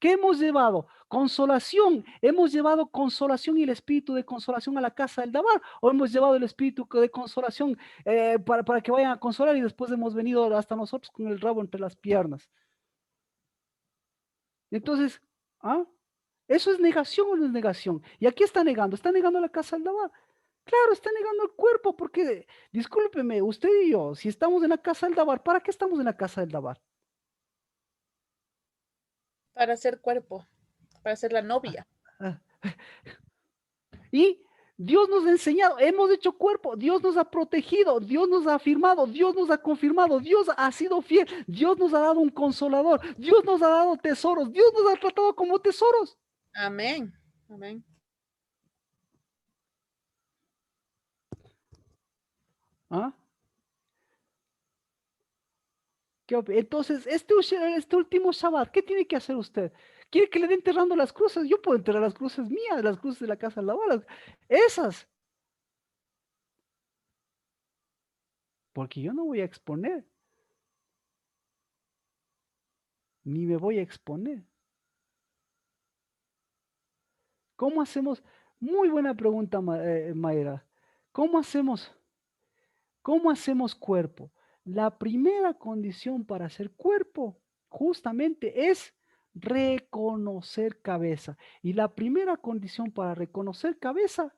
[SPEAKER 1] ¿Qué hemos llevado? Consolación. ¿Hemos llevado consolación y el espíritu de consolación a la casa del Dabar? ¿O hemos llevado el espíritu de consolación para que vayan a consolar y después hemos venido hasta nosotros con el rabo entre las piernas? Entonces, ¿ah? ¿Eso es negación o no es negación? ¿Y aquí está negando la casa del Dabar. Claro, está negando el cuerpo porque, discúlpeme, usted y yo, si estamos en la casa del Dabar, ¿para qué estamos en la casa del Dabar?
[SPEAKER 7] Para hacer cuerpo, para ser la novia.
[SPEAKER 1] Y Dios nos ha enseñado, hemos hecho cuerpo, Dios nos ha protegido, Dios nos ha afirmado, Dios nos ha confirmado, Dios ha sido fiel, Dios nos ha dado un consolador, Dios nos ha dado tesoros, Dios nos ha tratado como tesoros.
[SPEAKER 7] Amén, amén.
[SPEAKER 1] ¿Ah? Entonces, este último Shabbat, ¿qué tiene que hacer usted? ¿Quiere que le dé enterrando las cruces? Yo puedo enterrar las cruces mías, las cruces de la casa de la bola, esas. Porque yo no voy a exponer, ni me voy a exponer. ¿Cómo hacemos? Muy buena pregunta, Mayra. ¿Cómo hacemos cuerpo? La primera condición para hacer cuerpo justamente es reconocer cabeza. Y la primera condición para reconocer cabeza,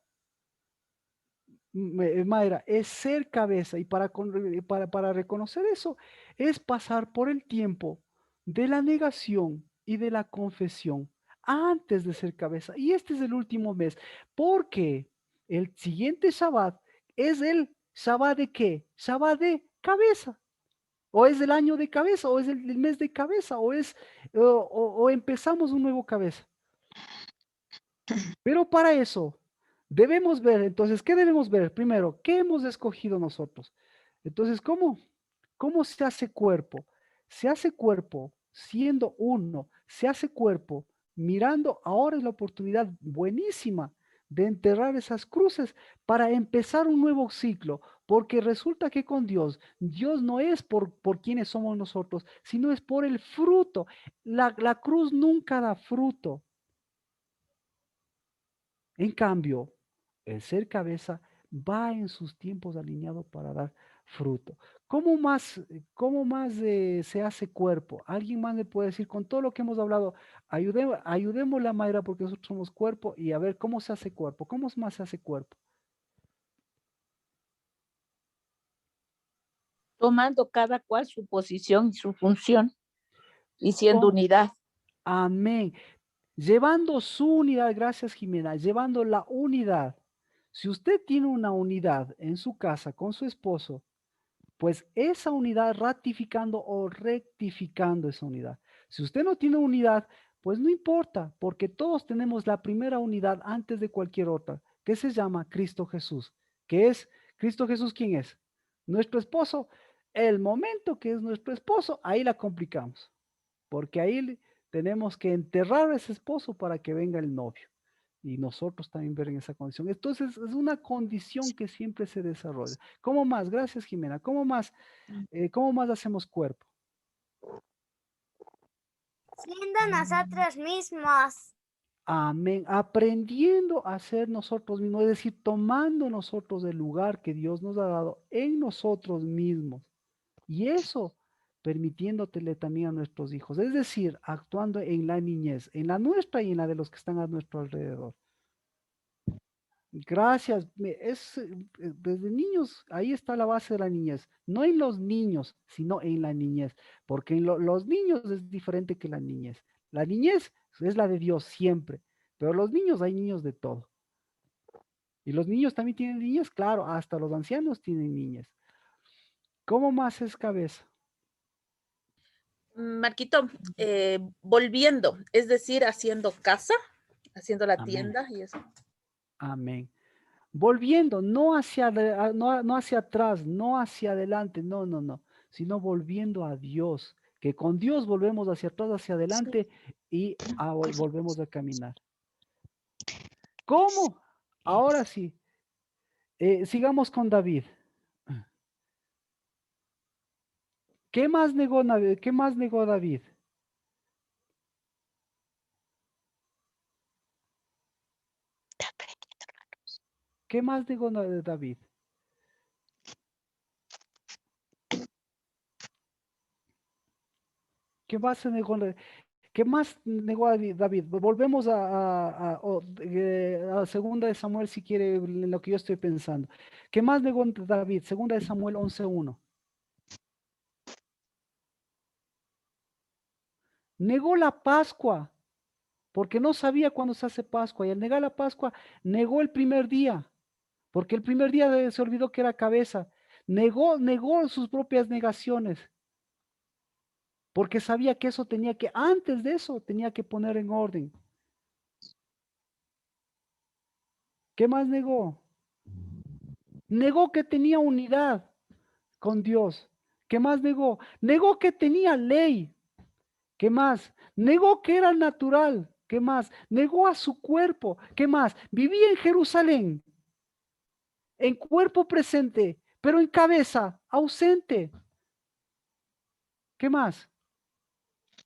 [SPEAKER 1] Mayra, es ser cabeza. Y para reconocer eso es pasar por el tiempo de la negación y de la confesión antes de ser cabeza. Y este es el último mes, porque el siguiente Shabbat es el Shabbat de qué? Shabbat de cabeza. O es el año de cabeza, o es el mes de cabeza, o empezamos un nuevo cabeza. Pero para eso debemos ver, entonces, ¿qué debemos ver? Primero, ¿qué hemos escogido nosotros? Entonces, ¿cómo se hace cuerpo? Se hace cuerpo siendo uno, se hace cuerpo mirando, ahora es la oportunidad buenísima de enterrar esas cruces para empezar un nuevo ciclo, porque resulta que con Dios no es por quienes somos nosotros, sino es por el fruto. La cruz nunca da fruto. En cambio, el ser cabeza va en sus tiempos alineado para dar fruto. ¿Cómo más se hace cuerpo? ¿Alguien más me puede decir con todo lo que hemos hablado? Ayudémosle a Mayra porque nosotros somos cuerpo y a ver cómo se hace cuerpo. ¿Cómo más se hace cuerpo?
[SPEAKER 8] Tomando cada cual su posición y su función y siendo
[SPEAKER 1] Oh,
[SPEAKER 8] unidad.
[SPEAKER 1] amén. Llevando su unidad, gracias Jimena, llevando la unidad. Si usted tiene una unidad en su casa con su esposo, pues esa unidad ratificando o rectificando esa unidad. Si usted no tiene unidad, pues no importa, porque todos tenemos la primera unidad antes de cualquier otra, que se llama Cristo Jesús, que es Cristo Jesús, ¿quién es? Nuestro esposo. El momento que es nuestro esposo, ahí la complicamos, porque ahí tenemos que enterrar a ese esposo para que venga el novio. Y nosotros también ver en esa condición. Entonces, es una condición que siempre se desarrolla. ¿Cómo más? Gracias, Jimena. ¿Cómo más hacemos cuerpo?
[SPEAKER 9] Siendo nosotros mismos.
[SPEAKER 1] Amén. Aprendiendo a ser nosotros mismos, es decir, tomando nosotros el lugar que Dios nos ha dado en nosotros mismos. Y eso permitiéndotele también a nuestros hijos, es decir, actuando en la niñez, en la nuestra y en la de los que están a nuestro alrededor. Gracias. Desde niños, ahí está la base de la niñez. No en los niños, sino en la niñez. Porque los niños es diferente que la niñez. La niñez es la de Dios siempre. Pero los niños, hay niños de todo. Y los niños también tienen niñez, claro, hasta los ancianos tienen niñez. ¿Cómo más es cabeza?
[SPEAKER 7] Marquito, volviendo, es decir, haciendo casa, haciendo la
[SPEAKER 1] Amén.
[SPEAKER 7] tienda y eso.
[SPEAKER 1] Amén. Volviendo, no hacia atrás, no hacia adelante, no, sino volviendo a Dios, que con Dios volvemos hacia atrás, hacia adelante y volvemos a caminar. ¿Cómo? Ahora sí, sigamos con David. ¿Qué más negó David? ¿Qué más negó David? ¿Qué más negó? ¿Qué más negó David? Volvemos a segunda de Samuel, si quiere, en lo que yo estoy pensando. ¿Qué más negó David? Segunda de Samuel 11:1. Negó la Pascua, porque no sabía cuándo se hace Pascua. Y al negar la Pascua, negó el primer día, porque el primer día se olvidó que era cabeza. Negó sus propias negaciones, porque sabía que antes de eso, tenía que poner en orden. ¿Qué más negó? Negó que tenía unidad con Dios. ¿Qué más negó? Negó que tenía ley. ¿Qué más? Negó que era natural. ¿Qué más? Negó a su cuerpo. ¿Qué más? Vivía en Jerusalén, en cuerpo presente, pero en cabeza ausente. ¿Qué más?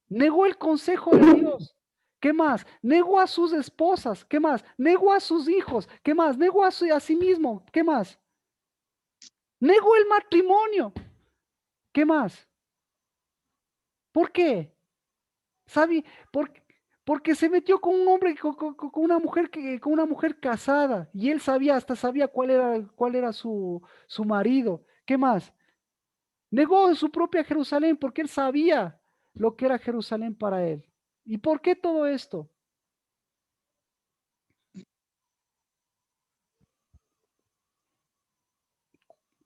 [SPEAKER 1] Negó el consejo de Dios. ¿Qué más? Negó a sus esposas. ¿Qué más? Negó a sus hijos. ¿Qué más? Negó a sí mismo. ¿Qué más? Negó el matrimonio. ¿Qué más? ¿Por qué? ¿Sabe? Porque se metió con un hombre, con una mujer casada, y él hasta sabía cuál era su marido. ¿Qué más? Negó su propia Jerusalén porque él sabía lo que era Jerusalén para él. ¿Y por qué todo esto?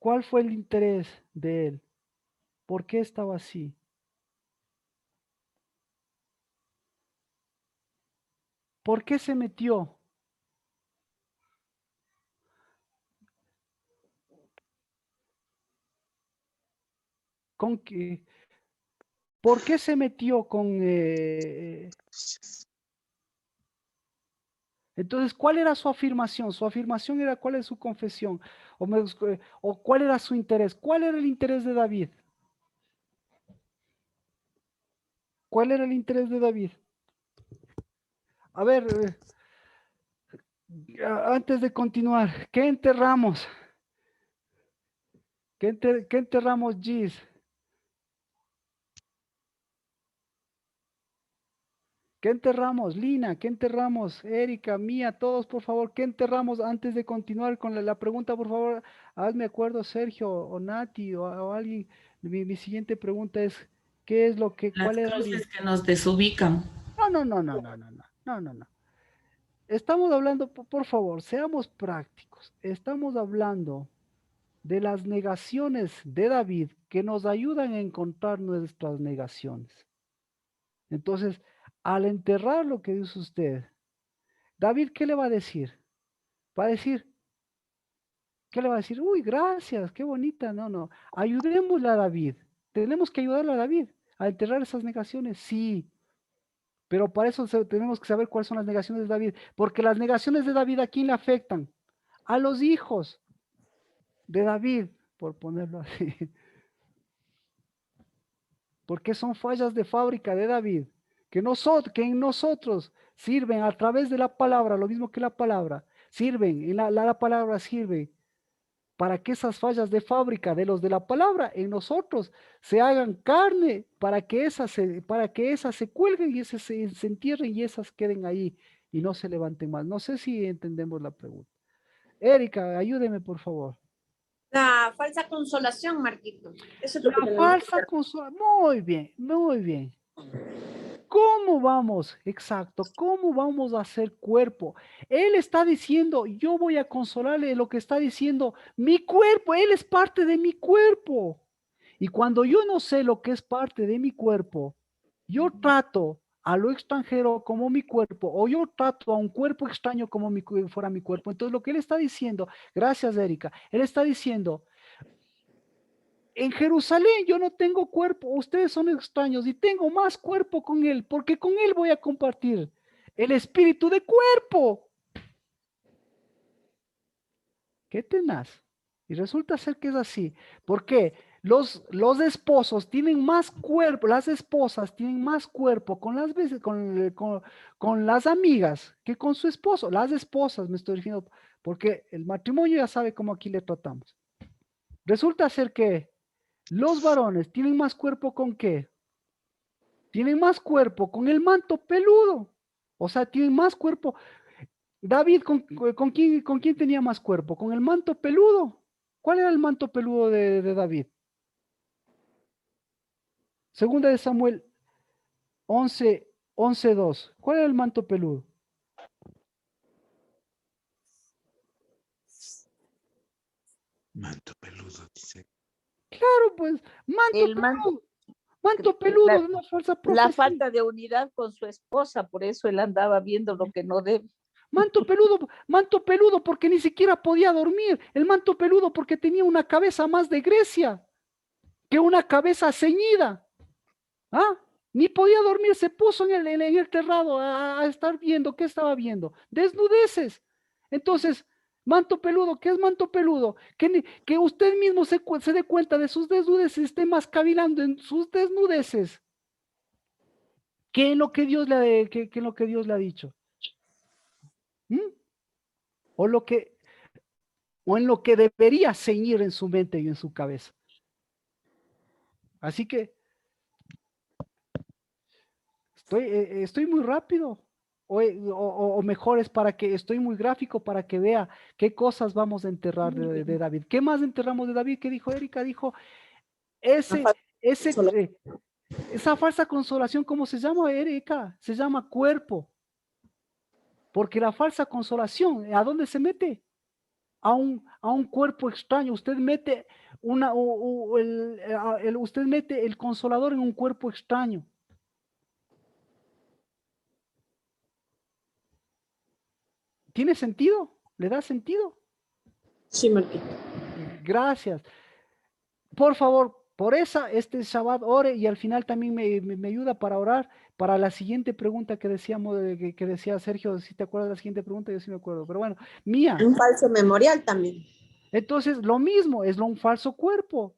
[SPEAKER 1] ¿Cuál fue el interés de él? ¿Por qué estaba así? ¿Por qué se metió? ¿Con qué? ¿Por qué se metió con... Entonces, ¿cuál era su afirmación? Su afirmación era cuál es su confesión. O cuál era su interés. ¿Cuál era el interés de David? ¿Cuál era el interés de David? A ver, antes de continuar, ¿qué enterramos? ¿Qué enterramos, Gis? ¿Qué enterramos, Lina? ¿Qué enterramos, Erika, Mía, todos, por favor? ¿Qué enterramos antes de continuar con la pregunta? Por favor, hazme acuerdo, Sergio o Nati o alguien. Mi siguiente pregunta es, ¿qué es lo que,
[SPEAKER 10] Las
[SPEAKER 1] cuál era
[SPEAKER 10] cruces que nos desubican.
[SPEAKER 1] No. Estamos hablando, por favor, seamos prácticos. Estamos hablando de las negaciones de David que nos ayudan a encontrar nuestras negaciones. Entonces, al enterrar lo que dice usted, David, ¿qué le va a decir? Va a decir, ¿qué le va a decir? Uy, gracias, qué bonita. No. Ayudémosle a David. Tenemos que ayudarle a David a enterrar esas negaciones. Sí, pero para eso tenemos que saber cuáles son las negaciones de David. Porque las negaciones de David, ¿a quién le afectan? A los hijos de David, por ponerlo así. Porque son fallas de fábrica de David, que en nosotros sirven a través de la palabra, lo mismo que la palabra, sirven, y la palabra sirve para que esas fallas de fábrica de los de la palabra en nosotros se hagan carne, para que esas se cuelguen y esas se entierren y esas queden ahí y no se levanten más. No sé si entendemos la pregunta. Erika, ayúdeme por favor.
[SPEAKER 6] La falsa consolación, Marquito. Eso es lo que
[SPEAKER 1] La
[SPEAKER 6] tenemos que
[SPEAKER 1] falsa
[SPEAKER 6] hacer.
[SPEAKER 1] consolación. Muy bien, muy bien. ¿Cómo vamos? Exacto, ¿cómo vamos a hacer cuerpo? Él está diciendo, yo voy a consolarle lo que está diciendo, mi cuerpo, él es parte de mi cuerpo. Y cuando yo no sé lo que es parte de mi cuerpo, yo trato a lo extranjero como mi cuerpo, o yo trato a un cuerpo extraño como fuera mi cuerpo. Entonces lo que él está diciendo, gracias Erika, él está diciendo, en Jerusalén yo no tengo cuerpo, ustedes son extraños y tengo más cuerpo con él, porque con él voy a compartir el espíritu de cuerpo. Qué tenaz. Y resulta ser que es así. ¿Por qué? Los esposos tienen más cuerpo, las esposas tienen más cuerpo con las veces, con las amigas que con su esposo. Las esposas, me estoy refiriendo, porque el matrimonio ya sabe cómo aquí le tratamos. Resulta ser que los varones tienen más cuerpo con qué? Tienen más cuerpo con el manto peludo. O sea, tienen más cuerpo. David, ¿con quién tenía más cuerpo? Con el manto peludo. ¿Cuál era el manto peludo de David? Segunda de Samuel 11:2. ¿Cuál era el manto peludo?
[SPEAKER 11] Manto peludo, dice.
[SPEAKER 1] Claro, pues, manto
[SPEAKER 8] El manto,
[SPEAKER 1] peludo. Manto peludo de una falsa
[SPEAKER 8] la
[SPEAKER 1] profecía.
[SPEAKER 8] falta de unidad con su esposa, por eso él andaba viendo lo que no debe.
[SPEAKER 1] Manto peludo porque ni siquiera podía dormir. El manto peludo porque tenía una cabeza más de Grecia que una cabeza ceñida. ¿Ah? Ni podía dormir, se puso en el terrado a estar viendo. ¿Qué estaba viendo? Desnudeces. Entonces, manto peludo, ¿qué es manto peludo? Que usted mismo se dé cuenta de sus desnudeces, esté más cavilando en sus desnudeces que en lo que Dios que en lo que Dios le ha dicho. ¿Mm? O en lo que debería ceñir en su mente y en su cabeza. Así que estoy muy rápido. O mejor es para que estoy muy gráfico para que vea qué cosas vamos a enterrar de David. ¿Qué más enterramos de David? ¿Qué dijo Erika? Dijo, esa falsa consolación, ¿cómo se llama, Erika? Se llama cuerpo. Porque la falsa consolación, ¿a dónde se mete? a un cuerpo extraño. Usted mete usted mete el consolador en un cuerpo extraño. ¿Tiene sentido? ¿Le da sentido?
[SPEAKER 6] Sí, Marquito.
[SPEAKER 1] Gracias. Por favor, por este Shabbat ore y al final también me ayuda para orar para la siguiente pregunta que decíamos, que decía Sergio, si te acuerdas de la siguiente pregunta, yo sí me acuerdo, pero bueno, Mía.
[SPEAKER 6] Un falso memorial también.
[SPEAKER 1] Entonces, lo mismo, es un falso cuerpo,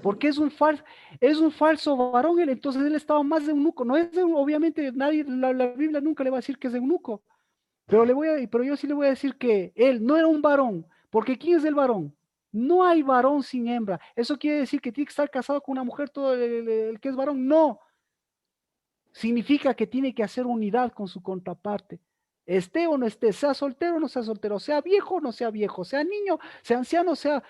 [SPEAKER 1] porque es un falso varón, entonces él estaba más de eunuco, no es obviamente nadie, la Biblia nunca le va a decir que es eunuco, pero yo sí le voy a decir que él no era un varón, porque ¿quién es el varón? No hay varón sin hembra. Eso quiere decir que tiene que estar casado con una mujer todo el que es varón. No. Significa que tiene que hacer unidad con su contraparte. Esté o no esté, sea soltero o no sea soltero, sea viejo o no sea viejo, sea niño, sea anciano, sea...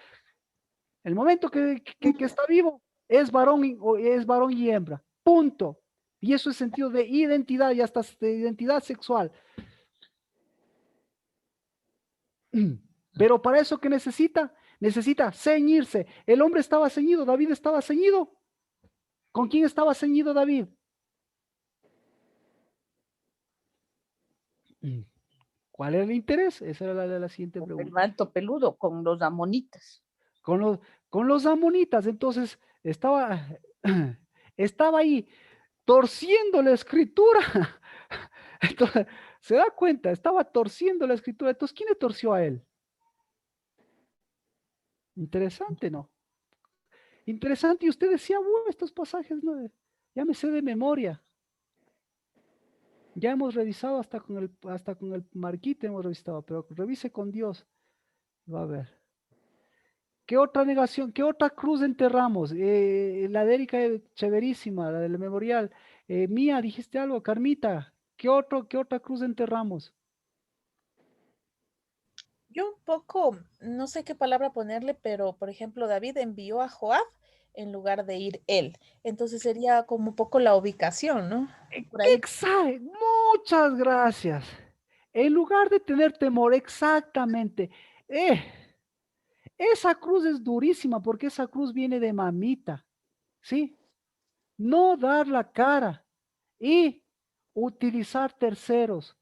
[SPEAKER 1] El momento que está vivo es varón y hembra. Punto. Y eso es sentido de identidad y hasta de identidad sexual. Pero para eso, ¿qué necesita? Necesita ceñirse. El hombre estaba ceñido, David estaba ceñido. ¿Con quién estaba ceñido David? ¿Cuál era el interés? Esa era la siguiente
[SPEAKER 8] El
[SPEAKER 1] pregunta.
[SPEAKER 8] manto peludo con los amonitas.
[SPEAKER 1] Con los amonitas. Entonces, estaba ahí torciendo la escritura. Entonces, se da cuenta, estaba torciendo la escritura. Entonces, ¿quién le torció a él? Interesante, ¿no? Interesante. Y usted decía, estos pasajes, ¿no? Ya me sé de memoria. Ya hemos revisado hasta con el Marquito hemos revisado, pero revise con Dios. Va a ver. ¿Qué otra negación? ¿Qué otra cruz enterramos? La de Erika, chéverísima, la del memorial. Mía, dijiste algo, Carmita. ¿Qué otra cruz enterramos?
[SPEAKER 7] Yo un poco, no sé qué palabra ponerle, pero por ejemplo, David envió a Joab en lugar de ir él. Entonces sería como un poco la ubicación, ¿no? Por ahí.
[SPEAKER 1] Exacto. Muchas gracias. En lugar de tener temor, exactamente. Esa cruz es durísima porque esa cruz viene de mamita, ¿sí? No dar la cara y utilizar terceros.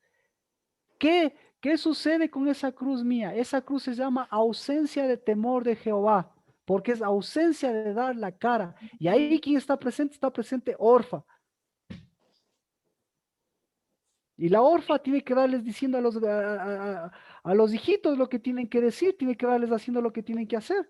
[SPEAKER 1] ¿Qué sucede con esa cruz mía? Esa cruz se llama ausencia de temor de Jehová, porque es ausencia de dar la cara. Y ahí quien está presente Orfa. Y la Orfa tiene que darles diciendo a los hijitos lo que tienen que decir, tiene que darles haciendo lo que tienen que hacer.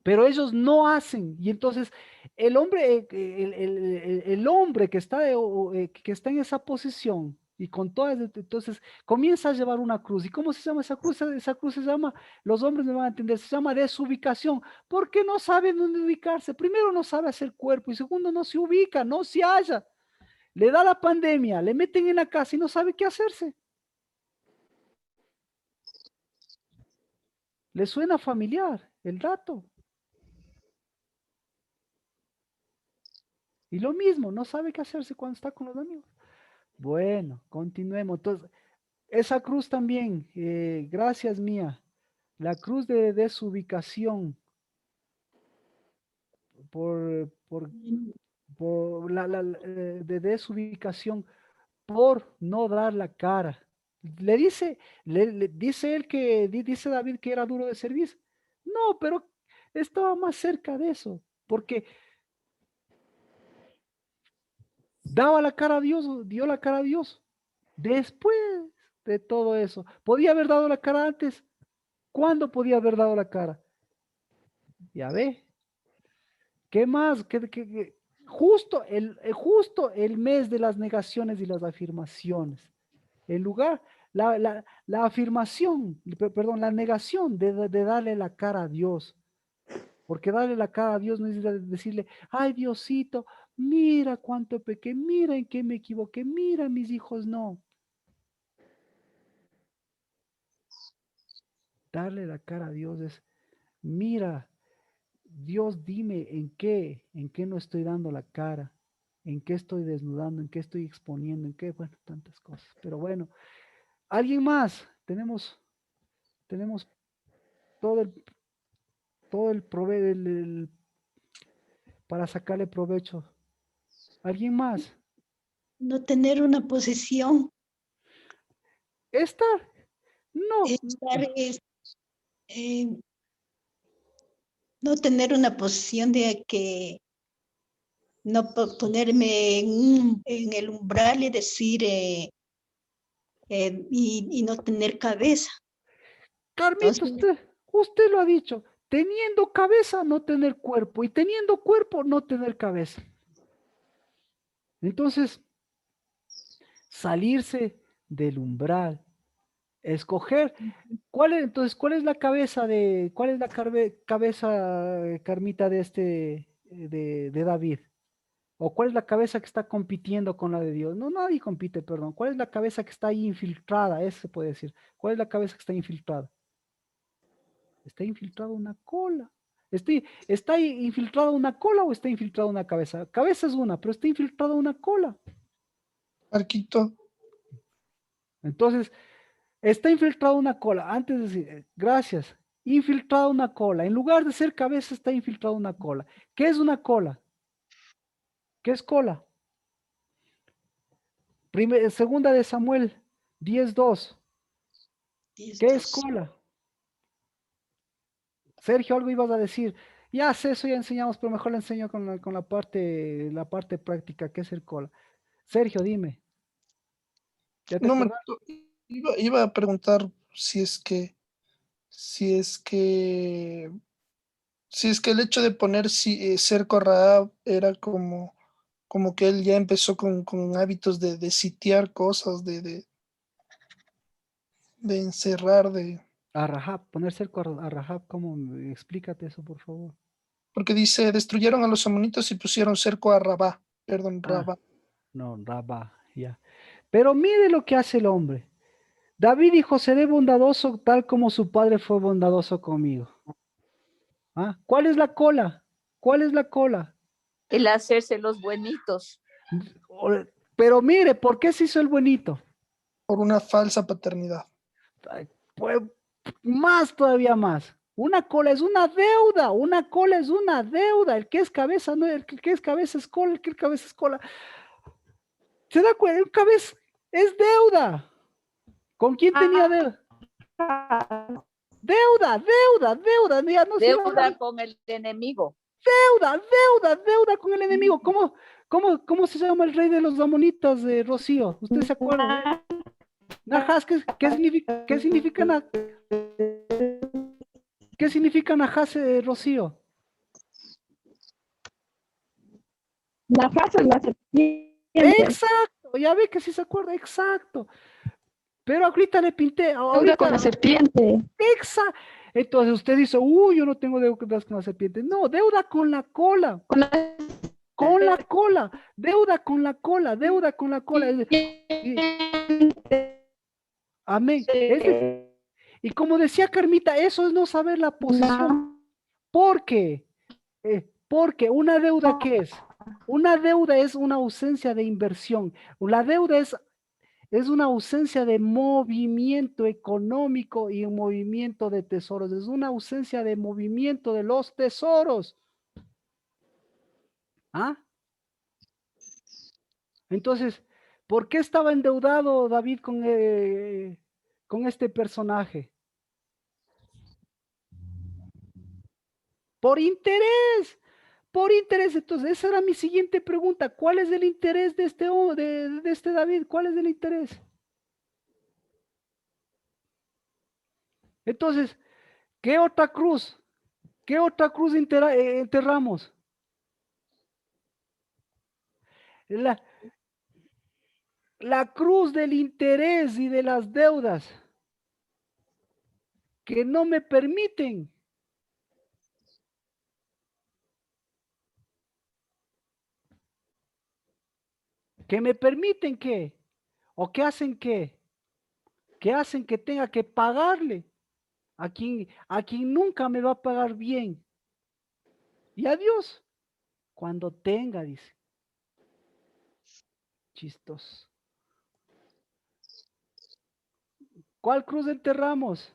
[SPEAKER 1] Pero ellos no hacen. Y entonces el hombre, el hombre que está en esa posición y con todas, entonces comienza a llevar una cruz. ¿Y cómo se llama esa cruz? Esa cruz se llama, los hombres me van a entender, se llama desubicación, porque no sabe dónde ubicarse. Primero no sabe hacer cuerpo y segundo no se ubica, no se halla. Le da la pandemia, le meten en la casa y no sabe qué hacerse. ¿Le suena familiar el dato? Y lo mismo, no sabe qué hacerse cuando está con los amigos. Bueno, continuemos. Entonces, esa cruz también, gracias mía, la cruz de desubicación por de desubicación por no dar la cara. Le dice él dice David que era duro de servir. No, pero estaba más cerca de eso, porque daba la cara a Dios, dio la cara a Dios. Después de todo eso, ¿podía haber dado la cara antes? ¿Cuándo podía haber dado la cara? Ya ve. ¿Qué más? Justo el mes de las negaciones y las afirmaciones. En lugar, la afirmación, perdón, la negación de darle la cara a Dios. Porque darle la cara a Dios no es decirle, ay Diosito, mira cuánto pequé, mira en qué me equivoqué, mira mis hijos, no. Darle la cara a Dios es, mira, Dios, dime en qué no estoy dando la cara, en qué estoy desnudando, en qué estoy exponiendo, en qué, bueno, tantas cosas. Pero bueno, ¿alguien más? tenemos todo el para sacarle provecho. ¿Alguien más?
[SPEAKER 10] No tener una posición.
[SPEAKER 1] Estar. No.
[SPEAKER 10] Estar es no tener una posición de que no ponerme en el umbral y decir y no tener cabeza.
[SPEAKER 1] Carmita, usted lo ha dicho. Teniendo cabeza, no tener cuerpo. Y teniendo cuerpo, no tener cabeza. Entonces, salirse del umbral. Escoger. ¿Cuál es la cabeza Carmita, de David? ¿O cuál es la cabeza que está compitiendo con la de Dios? No, nadie compite, perdón. ¿Cuál es la cabeza que está ahí infiltrada? Eso se puede decir. ¿Cuál es la cabeza que está infiltrada? Está infiltrada una cola. ¿Está infiltrada una cola o está infiltrada una cabeza? Cabeza es una, pero está infiltrada una cola.
[SPEAKER 2] Marquito.
[SPEAKER 1] Entonces, está infiltrada una cola. Antes de decir, gracias, infiltrada una cola. En lugar de ser cabeza, está infiltrada una cola. ¿Qué es una cola? ¿Qué es cola? Segunda de Samuel 10:2. ¿Qué es cola? Sergio, algo ibas a decir. Ya sé, eso ya enseñamos, pero mejor le enseño con la parte práctica, ¿qué es el cola? Sergio, dime. ¿Ya te
[SPEAKER 2] No,
[SPEAKER 1] acuerdas?
[SPEAKER 2] iba a preguntar si es que el hecho de poner cerco a Rahab era como que él ya empezó con hábitos de sitiar cosas, de encerrar,
[SPEAKER 1] A Rahab, poner cerco a Rahab, ¿cómo? Explícate eso, por favor.
[SPEAKER 2] porque dice, destruyeron a los amonitas y pusieron cerco a Rabá, perdón, Rabá.
[SPEAKER 1] No, Rabá, ya. Pero mire lo que hace el hombre. David dijo, seré bondadoso tal como su padre fue bondadoso conmigo. ¿Ah? ¿Cuál es la cola? ¿Cuál es la cola?
[SPEAKER 8] El hacerse los buenitos.
[SPEAKER 1] Pero mire, ¿por qué se hizo el buenito?
[SPEAKER 2] Por una falsa paternidad.
[SPEAKER 1] Pues, todavía más. Una cola es una deuda, el que es cabeza, no, el que es cabeza es cola, el que es cabeza es cola. ¿Se da cuenta? El cabeza es deuda. ¿Con quién tenía deuda? Deuda. Ya no
[SPEAKER 8] deuda con el enemigo.
[SPEAKER 1] Deuda con el enemigo. ¿Cómo se llama el rey de los amonitas, Rocío? ¿Usted se acuerda? Najas, ¿qué significa ¿qué significa Najas, Rocío?
[SPEAKER 5] Najas es la serpiente.
[SPEAKER 1] Exacto, ya ve que sí se acuerda, exacto. Pero ahorita le pinté.
[SPEAKER 5] Deuda con la serpiente.
[SPEAKER 1] Exacto. Entonces usted dice, yo no tengo deudas con la serpiente. No, deuda con la cola. Con la cola. Deuda con la cola. Amén. Y como decía Carmita, eso es no saber la posición. ¿Por qué? Porque una deuda, ¿qué es? Una deuda es una ausencia de inversión. La deuda es una ausencia de movimiento económico y un movimiento de tesoros. Es una ausencia de movimiento de los tesoros. ¿Ah? Entonces, ¿por qué estaba endeudado David con este personaje? Por interés. Entonces, esa era mi siguiente pregunta. ¿Cuál es el interés de este David? ¿Cuál es el interés? Entonces, ¿qué otra cruz enterramos? La cruz del interés y de las deudas que no me permiten qué, o que hacen qué, que hacen que tenga que pagarle a quien nunca me va a pagar bien. Y a Dios, cuando tenga, dice. Chistos. ¿Cuál cruz enterramos?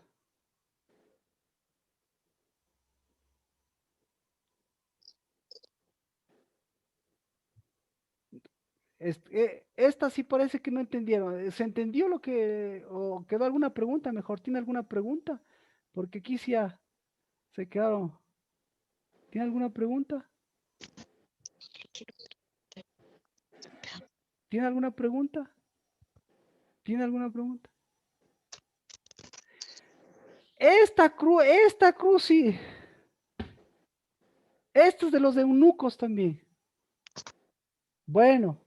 [SPEAKER 1] Esta sí parece que no entendieron. ¿Se entendió lo que, o quedó alguna pregunta? Mejor, ¿tiene alguna pregunta? Porque aquí sí ya se quedaron. ¿Tiene alguna pregunta? ¿Tiene alguna pregunta? ¿Tiene alguna pregunta? Esta cruz sí. Esto es de los eunucos también. Bueno,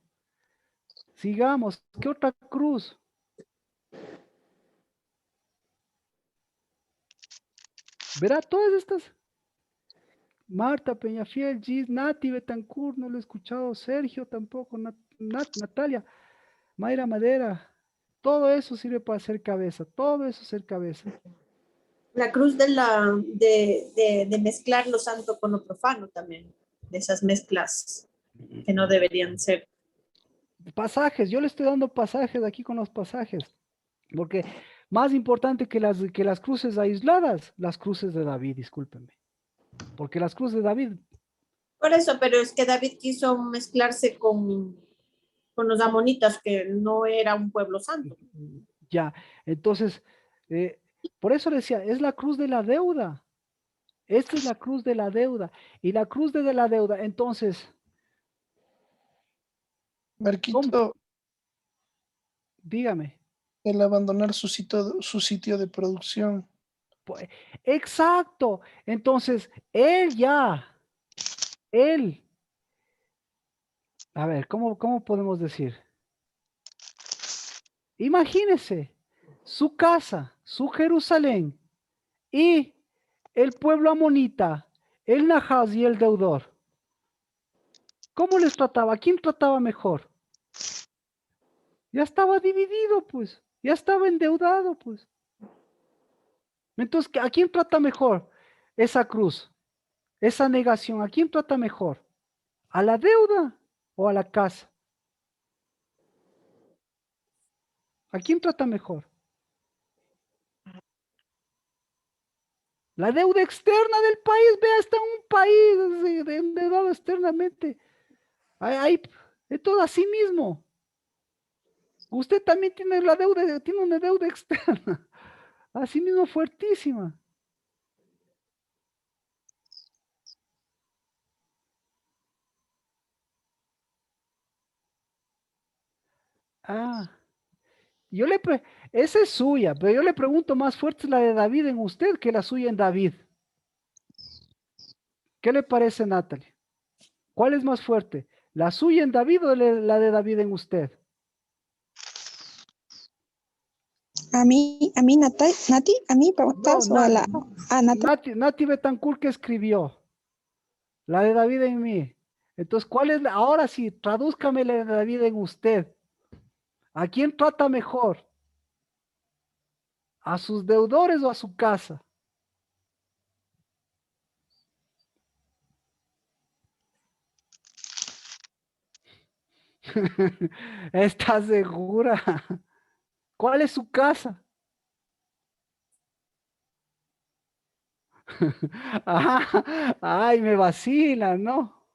[SPEAKER 1] sigamos. ¿Qué otra cruz? Verá todas estas. Marta Peñafiel, Gis, Nati Betancourt, no lo he escuchado. Sergio tampoco. Natalia, Mayra Madera. Todo eso sirve para hacer cabeza. Todo eso hacer cabeza.
[SPEAKER 6] La cruz de mezclar lo santo con lo profano también, de esas mezclas que no deberían ser.
[SPEAKER 1] Pasajes, yo le estoy dando pasajes aquí con los pasajes. Porque más importante que las cruces aisladas, las cruces de David, discúlpenme. Porque las cruces de David.
[SPEAKER 6] Por eso, pero es que David quiso mezclarse con los amonitas, que no era un pueblo santo.
[SPEAKER 1] Ya, entonces, por eso decía, es la cruz de la deuda. Esta es la cruz de la deuda. Y la cruz de la deuda, entonces.
[SPEAKER 2] Marquito,
[SPEAKER 1] ¿cómo? Dígame.
[SPEAKER 2] el abandonar su sitio de producción.
[SPEAKER 1] Exacto. Entonces, él, a ver, ¿cómo podemos decir? Imagínese su casa, su Jerusalén y el pueblo amonita, el Nahas y el deudor. ¿Cómo les trataba? ¿A quién trataba mejor? Ya estaba dividido, pues. Ya estaba endeudado, pues. Entonces, ¿a quién trata mejor esa cruz? Esa negación, ¿a quién trata mejor? ¿A la deuda o a la casa? ¿A quién trata mejor? La deuda externa del país, vea, está en un país endeudado externamente. Es todo así mismo. Usted también tiene tiene una deuda externa, así mismo fuertísima. Ah, esa es suya, pero yo le pregunto, más fuerte es la de David en usted que la suya en David. ¿Qué le parece, Natalie? ¿Cuál es más fuerte? ¿La suya en David o la de David en usted?
[SPEAKER 5] A mí, Nati, a mí preguntas o a Nati.
[SPEAKER 1] Nati Betancourt, que escribió la de David en mí. Entonces, ¿cuál es ahora sí, tradúzcame la de David en usted? ¿A quién trata mejor? ¿A sus deudores o a su casa? ¿Estás segura? ¿Cuál es su casa? Ay, me vacilan, ¿no?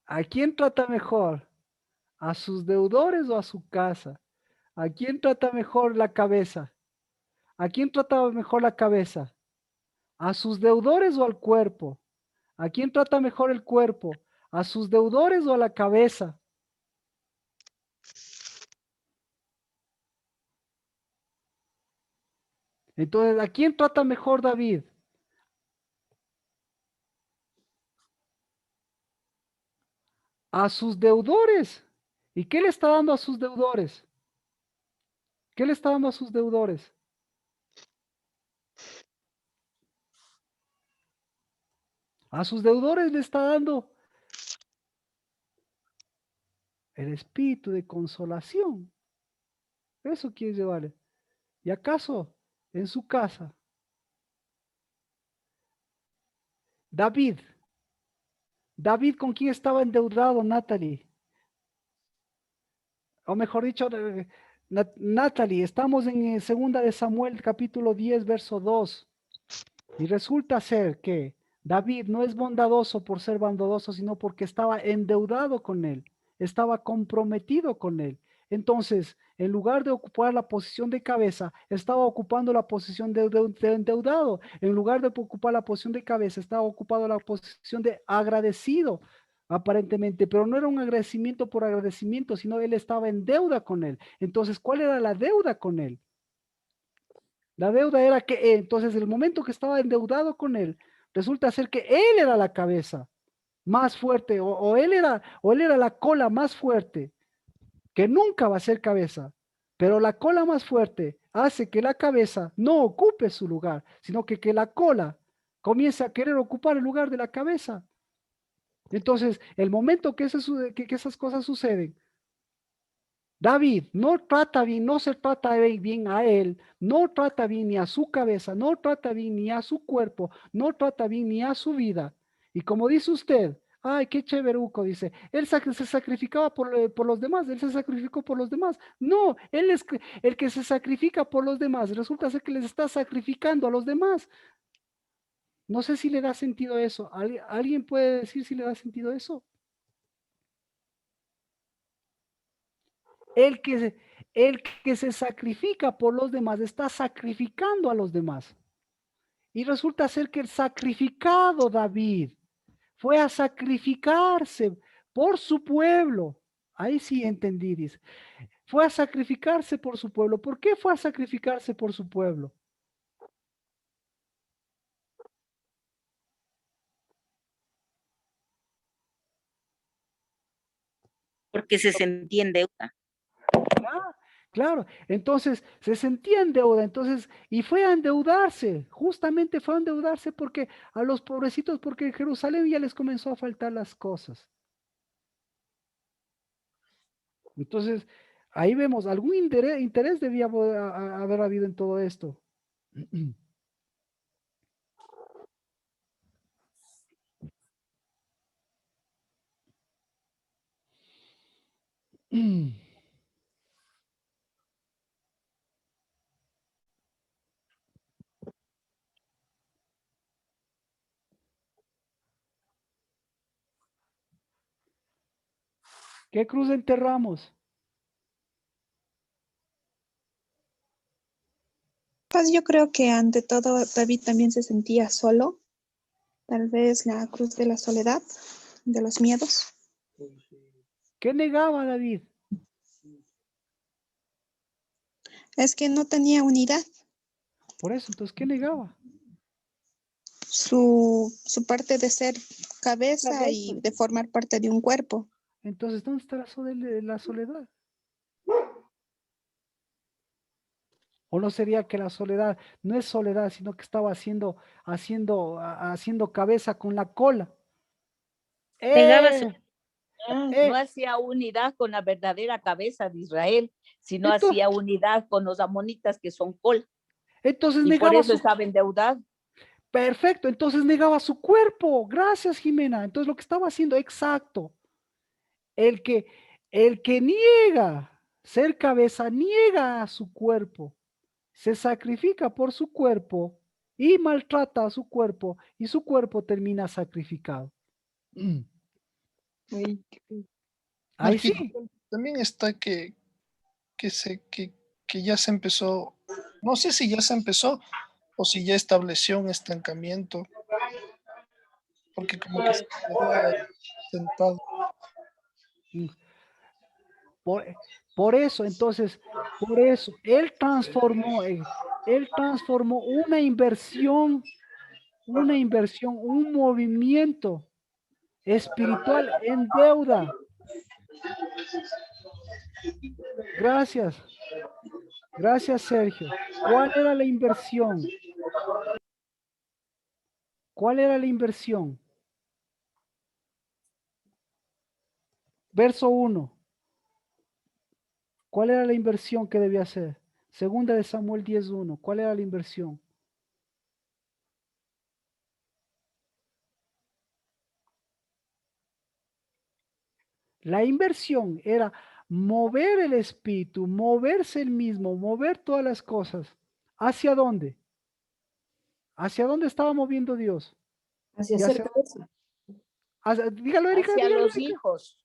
[SPEAKER 1] ¿A quién trata mejor? ¿A sus deudores o a su casa? ¿A quién trata mejor la cabeza? ¿A quién trata mejor la cabeza? ¿A sus deudores o al cuerpo? ¿A quién trata mejor el cuerpo? ¿A sus deudores o a la cabeza? Entonces, ¿a quién trata mejor David? A sus deudores. ¿Y qué le está dando a sus deudores? ¿Qué le está dando a sus deudores? A sus deudores le está dando el espíritu de consolación. Eso quiere llevarle. ¿Y acaso en su casa, David con quién estaba endeudado, Natalie? O mejor dicho, Natalie, estamos en segunda de Samuel, capítulo 10, verso 2. Y resulta ser que David no es bondadoso por ser bondadoso, sino porque estaba endeudado con él, estaba comprometido con él. Entonces, en lugar de ocupar la posición de cabeza, estaba ocupando la posición de endeudado. En lugar de ocupar la posición de cabeza, estaba ocupando la posición de agradecido, aparentemente, pero no era un agradecimiento por agradecimiento, sino él estaba en deuda con él. Entonces, ¿cuál era la deuda con él? La deuda era que entonces el momento que estaba endeudado con él, resulta ser que él era la cabeza más fuerte o él era la cola más fuerte, que nunca va a ser cabeza, pero la cola más fuerte hace que la cabeza no ocupe su lugar, sino que la cola comience a querer ocupar el lugar de la cabeza. Entonces, el momento que esas cosas suceden, David no trata bien, no se trata bien a él, no trata bien ni a su cabeza, no trata bien ni a su cuerpo, no trata bien ni a su vida. Y como dice usted, ay, qué chéveruco, dice, él se sacrificaba por los demás, él se sacrificó por los demás. No, él es el que se sacrifica por los demás, resulta ser que les está sacrificando a los demás. No sé si le da sentido eso. ¿Alguien puede decir si le da sentido eso? El que se sacrifica por los demás está sacrificando a los demás. Y resulta ser que el sacrificado David fue a sacrificarse por su pueblo. Ahí sí entendí, dice. Fue a sacrificarse por su pueblo. ¿Por qué fue a sacrificarse por su pueblo?
[SPEAKER 8] Porque se sentía en deuda.
[SPEAKER 1] Claro, entonces se sentía en deuda, entonces, y fue a endeudarse, justamente fue a endeudarse porque a los pobrecitos, porque en Jerusalén ya les comenzó a faltar las cosas. Entonces, ahí vemos, algún interés debía haber habido en todo esto. ¿Qué cruz enterramos?
[SPEAKER 5] Pues yo creo que ante todo David también se sentía solo, tal vez la cruz de la soledad, de los miedos.
[SPEAKER 1] ¿Qué negaba David?
[SPEAKER 5] Es que no tenía unidad.
[SPEAKER 1] Por eso, entonces, ¿qué negaba?
[SPEAKER 5] Su parte de ser cabeza y de formar parte de un cuerpo.
[SPEAKER 1] Entonces, ¿dónde está la soledad? ¿O no sería que la soledad no es soledad, sino que estaba haciendo cabeza con la cola?
[SPEAKER 8] Negaba
[SPEAKER 1] Eh,
[SPEAKER 8] no hacía unidad con la verdadera cabeza de Israel, sino
[SPEAKER 1] entonces,
[SPEAKER 8] hacía unidad con los amonitas que son col.
[SPEAKER 1] entonces
[SPEAKER 8] Y por
[SPEAKER 1] negaba
[SPEAKER 8] eso estaba endeudado.
[SPEAKER 1] Perfecto, entonces negaba su cuerpo. Gracias, Jimena. Entonces lo que estaba haciendo, exacto. El que, el que niega ser cabeza, niega a su cuerpo. Se sacrifica por su cuerpo y maltrata a su cuerpo y su cuerpo termina sacrificado. Ahí
[SPEAKER 2] Marquito,
[SPEAKER 1] sí.
[SPEAKER 2] también está que ya se empezó, no sé si ya se empezó o si ya estableció un estancamiento, porque como que se quedó ahí sentado.
[SPEAKER 1] Por, por eso, entonces, por eso, él transformó una inversión, un movimiento espiritual en deuda. Gracias, gracias Sergio. ¿Cuál era la inversión? ¿Cuál era la inversión? Verso 1. ¿Cuál era la inversión que debía hacer? Segunda de Samuel 10:1. ¿Cuál era la inversión? La inversión era mover el espíritu, moverse el mismo, mover todas las cosas. ¿Hacia dónde? ¿Hacia dónde estaba moviendo Dios?
[SPEAKER 6] Hacia
[SPEAKER 1] ¿Y
[SPEAKER 6] hacer cabeza.
[SPEAKER 1] dígalo, Erika,
[SPEAKER 8] Hacia
[SPEAKER 1] dígalo,
[SPEAKER 8] los
[SPEAKER 1] Erika.
[SPEAKER 8] hijos.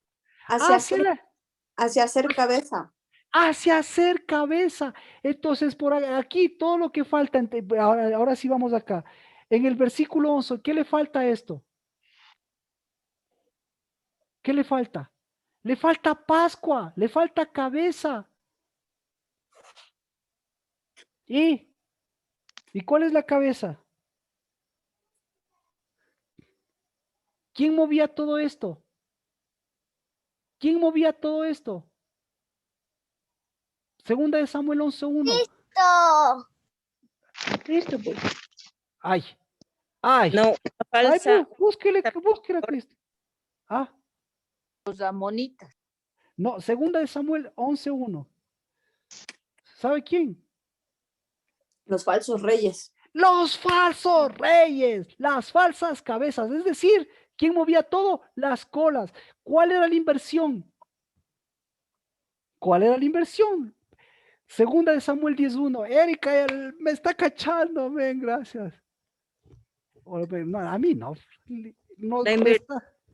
[SPEAKER 6] Hacia hacer cabeza.
[SPEAKER 1] Hacia hacer cabeza. Entonces, por aquí, todo lo que falta, ahora sí vamos acá. En el versículo 11, ¿qué le falta a esto? ¿Qué le falta? Le falta Pascua, le falta cabeza. ¿Y cuál es la cabeza? ¿Quién movía todo esto? ¿Quién movía todo esto? Segunda de Samuel 11:1.
[SPEAKER 9] ¡Cristo!
[SPEAKER 6] Cristo, pues.
[SPEAKER 1] Ay, ay.
[SPEAKER 4] No,
[SPEAKER 1] Ay,
[SPEAKER 4] falsa.
[SPEAKER 1] búsquele a Cristo. Ah,
[SPEAKER 8] Los amonitas.
[SPEAKER 1] no, segunda de Samuel 11:1. ¿Sabe quién?
[SPEAKER 6] Los falsos reyes.
[SPEAKER 1] Los falsos reyes, las falsas cabezas. Es decir, ¿quién movía todo? Las colas. ¿Cuál era la inversión? ¿Cuál era la inversión? Segunda de Samuel 10:1. Erika, me está cachando, ven, gracias. No, a mí no. No,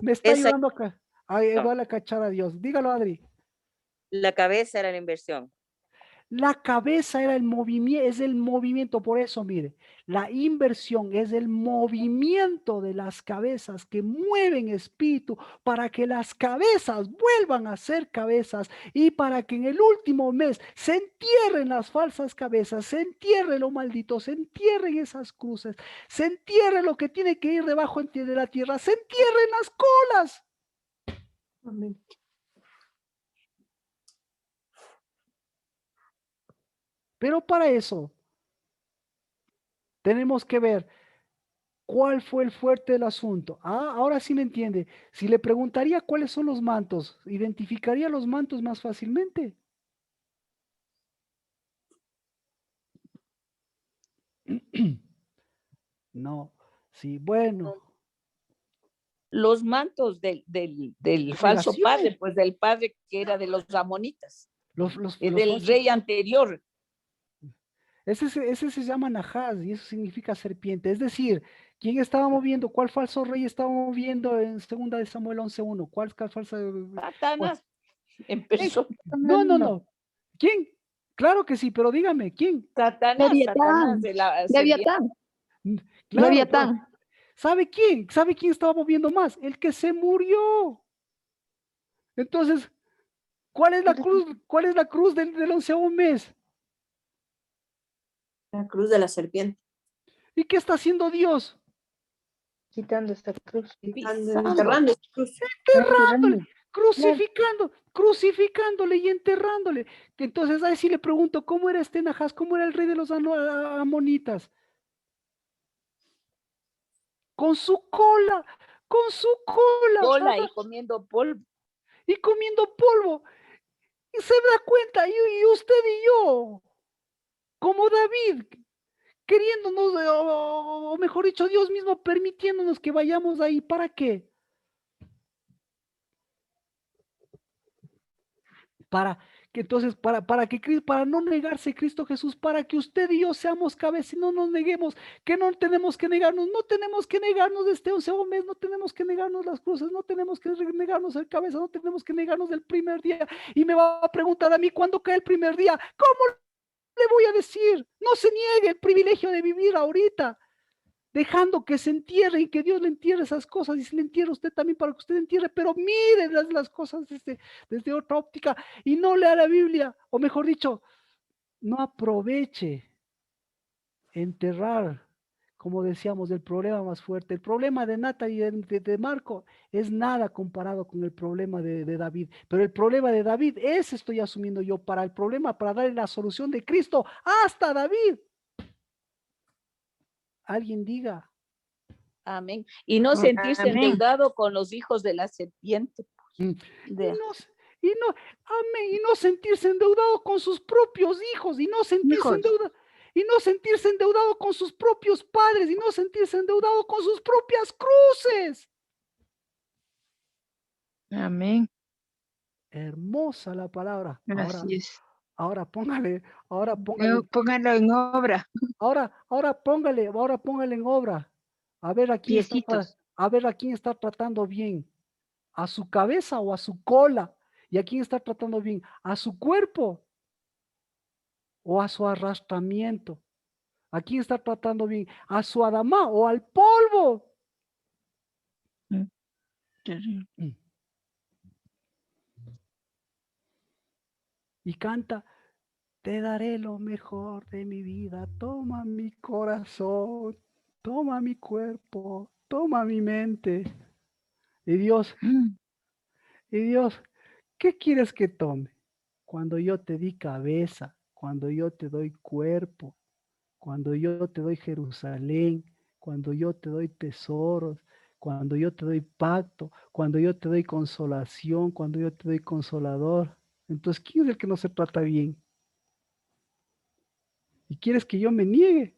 [SPEAKER 1] me está
[SPEAKER 4] esa-
[SPEAKER 1] ayudando acá. Ay,
[SPEAKER 4] no.
[SPEAKER 1] vale a cachar a Dios. Dígalo, Adri.
[SPEAKER 4] La cabeza era la inversión.
[SPEAKER 1] La cabeza era el movimiento, es el movimiento, por eso mire, la inversión es el movimiento de las cabezas que mueven espíritu para que las cabezas vuelvan a ser cabezas y para que en el último mes se entierren las falsas cabezas, se entierre lo maldito, se entierren esas cruces, se entierre lo que tiene que ir debajo de la tierra, se entierren las colas.
[SPEAKER 6] Amén.
[SPEAKER 1] Pero para eso tenemos que ver cuál fue el fuerte del asunto. Ah, ahora sí me entiende. Si le preguntaría cuáles son los mantos, ¿identificaría los mantos más fácilmente? No, sí, bueno.
[SPEAKER 8] Los mantos del falso
[SPEAKER 1] Revelación.
[SPEAKER 8] padre, pues del padre que era de los amonitas,
[SPEAKER 1] Los
[SPEAKER 8] del
[SPEAKER 1] falsos-
[SPEAKER 8] rey anterior.
[SPEAKER 1] Ese se llama Nahas y eso significa serpiente. Es decir, ¿quién estaba moviendo? ¿Cuál falso rey estaba moviendo en segunda de Samuel 11:1? ¿Cuál falsa?
[SPEAKER 8] Satanás empezó.
[SPEAKER 1] No. ¿Quién? Claro que sí, pero dígame, ¿quién?
[SPEAKER 8] Satanás de la serpiente.
[SPEAKER 1] Claro,
[SPEAKER 11] Leviatán.
[SPEAKER 1] ¿sabe quién? ¿Sabe quién estaba moviendo más? El que se murió. Entonces, ¿cuál es la cruz? ¿Cuál es la cruz del 11º mes?
[SPEAKER 6] La cruz de la serpiente.
[SPEAKER 1] ¿Y qué está haciendo Dios?
[SPEAKER 3] Quitando esta cruz.
[SPEAKER 6] Enterrando esa cruz.
[SPEAKER 1] Enterrándole, crucificándole y enterrándole. Entonces, ahí sí le pregunto, ¿cómo era este Nahas? ¿Cómo era el rey de los amonitas? Con su cola,
[SPEAKER 8] Cola y comiendo polvo.
[SPEAKER 1] y comiendo polvo. Y se da cuenta, y usted y yo, como David, queriéndonos, o mejor dicho, Dios mismo permitiéndonos que vayamos ahí. ¿Para qué? Para que entonces, para no negarse Cristo Jesús, para que usted y yo seamos cabeza y no nos neguemos, que no tenemos que negarnos de este 11º mes, no tenemos que negarnos las cruces, no tenemos que negarnos el cabeza, no tenemos que negarnos del primer día. Y me va a preguntar a mí, ¿cuándo cae el primer día? ¿Cómo le voy a decir? No se niegue el privilegio de vivir ahorita, dejando que se entierre y que Dios le entierre esas cosas y se le entierre usted también para que usted entierre, pero mire las cosas desde otra óptica y no lea la Biblia, o mejor dicho, no aproveche enterrar, como decíamos, el problema más fuerte. El problema de Nata y de Marco es nada comparado con el problema de David, pero el problema de David, ese estoy asumiendo yo para el problema, para darle la solución de Cristo hasta David. Alguien diga.
[SPEAKER 8] Amén. Y no sentirse endeudado con los hijos de la serpiente.
[SPEAKER 1] Y no sentirse endeudado con sus propios hijos, y no sentirse endeudado con sus propios padres, y no sentirse endeudado con sus propias cruces.
[SPEAKER 3] Amén.
[SPEAKER 1] Hermosa la palabra. Ahora,
[SPEAKER 11] Así es.
[SPEAKER 1] ahora póngale, ahora
[SPEAKER 11] Luego
[SPEAKER 1] póngale,
[SPEAKER 11] pónganlo en obra.
[SPEAKER 1] ahora póngale en obra. A ver a quién está,
[SPEAKER 11] Piecitos.
[SPEAKER 1] a ver a quién está tratando bien. ¿A su cabeza o a su cola? ¿Y a quién está tratando bien? ¿A su cuerpo o a su arrastramiento? ¿A quién está tratando bien? ¿A su adamá o al polvo?
[SPEAKER 11] Terrible.
[SPEAKER 1] Y canta, te daré lo mejor de mi vida, toma mi corazón, toma mi cuerpo, toma mi mente. Y Dios, ¿qué quieres que tome? Cuando yo te di cabeza, cuando yo te doy cuerpo, cuando yo te doy Jerusalén, cuando yo te doy tesoros, cuando yo te doy pacto, cuando yo te doy consolación, cuando yo te doy consolador. Entonces, ¿quién es el que no se trata bien? ¿Y quieres que yo me niegue?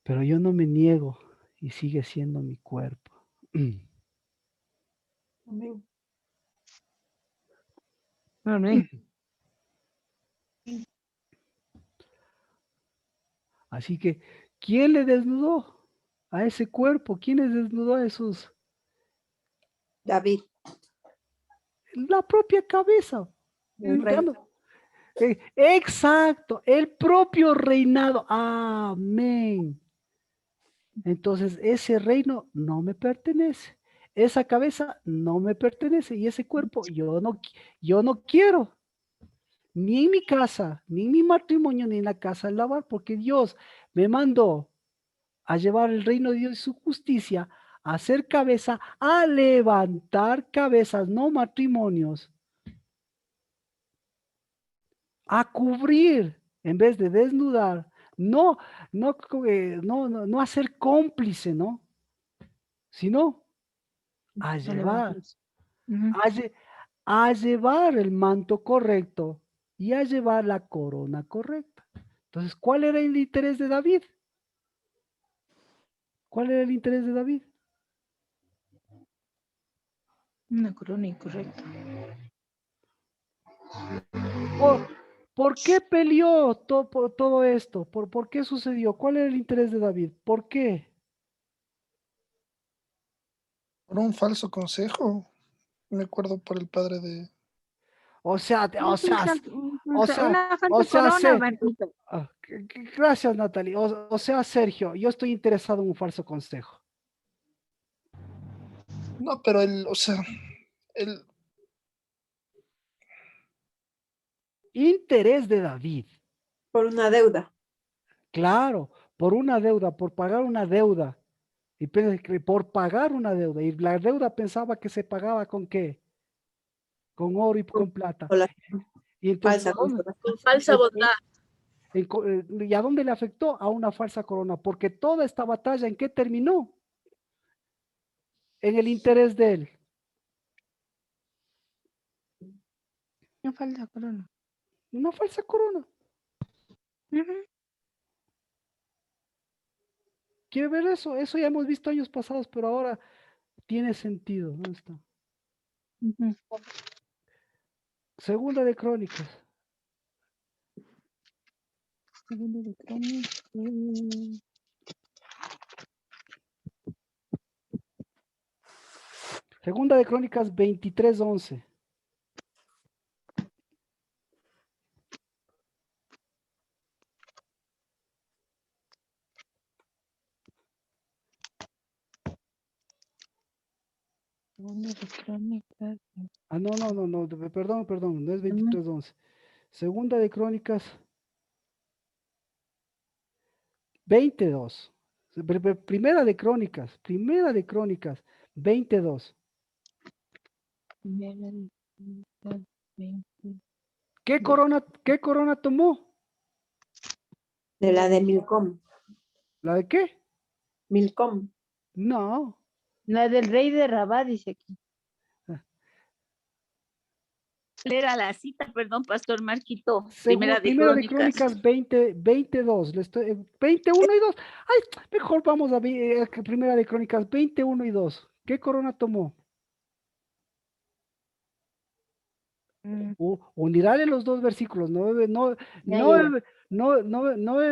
[SPEAKER 1] Pero yo no me niego y sigue siendo mi cuerpo.
[SPEAKER 11] Amén. Amén.
[SPEAKER 1] Así que, ¿quién le desnudó a ese cuerpo? ¿Quién les desnudó a esos?
[SPEAKER 6] David,
[SPEAKER 1] La propia cabeza.
[SPEAKER 6] el rey.
[SPEAKER 1] Exacto, el propio reinado. Amén. Entonces, ese reino no me pertenece. Esa cabeza no me pertenece. Y ese cuerpo yo no quiero. Ni en mi casa, ni en mi matrimonio, ni en la casa del lavar, porque Dios me mandó a llevar el reino de Dios y su justicia, a hacer cabeza, a levantar cabezas, no matrimonios, a cubrir en vez de desnudar, no a ser cómplice, ¿no? Sino a llevar, a llevar el manto correcto y a llevar la corona correcta. Entonces, ¿cuál era el interés de David? ¿Cuál era el interés de David?
[SPEAKER 11] Una corona incorrecta.
[SPEAKER 1] ¿Por qué peleó por todo esto? ¿Por qué sucedió? ¿Cuál era el interés de David? ¿Por qué?
[SPEAKER 2] Por un falso consejo. Me acuerdo por el padre de...
[SPEAKER 1] O sea, o sea,
[SPEAKER 11] Una
[SPEAKER 1] o
[SPEAKER 11] falsa
[SPEAKER 1] sea,
[SPEAKER 11] corona, Marquito.
[SPEAKER 1] gracias, Natalie. O sea, Sergio, yo estoy interesado en un falso consejo.
[SPEAKER 2] No, pero él, o sea, él...
[SPEAKER 1] Interés de David.
[SPEAKER 6] Por una deuda.
[SPEAKER 1] Claro, por una deuda, por pagar una deuda. Y por pagar una deuda. Y la deuda pensaba que se pagaba con qué? Con oro y con plata. Y entonces,
[SPEAKER 6] Falsa
[SPEAKER 7] Con falsa bondad.
[SPEAKER 1] ¿y a dónde le afectó? A una falsa corona, porque toda esta batalla, ¿en qué terminó? En el interés de él.
[SPEAKER 11] Una falsa corona.
[SPEAKER 1] Una falsa corona. ¿Quiere ver eso? Eso ya hemos visto años pasados, pero ahora tiene sentido. ¿Dónde está? Segunda de Crónicas.
[SPEAKER 11] Segunda de Crónicas.
[SPEAKER 1] Segunda de Crónicas 23:11.
[SPEAKER 11] Segunda de Crónicas.
[SPEAKER 1] No, perdón, no es 23:11. Segunda de Crónicas 22. Primera de Crónicas 22. ¿Qué corona tomó?
[SPEAKER 6] De la de Milcom.
[SPEAKER 1] ¿La de qué?
[SPEAKER 6] Milcom.
[SPEAKER 1] No.
[SPEAKER 11] La del rey de Rabá, dice aquí.
[SPEAKER 8] Era la cita, perdón, Pastor Marquito.
[SPEAKER 1] Primera de Crónicas 22. 21 y 2. Ay, mejor vamos a ver Primera de Crónicas 21 y 2. ¿Qué corona tomó? Unirale los dos versículos, no me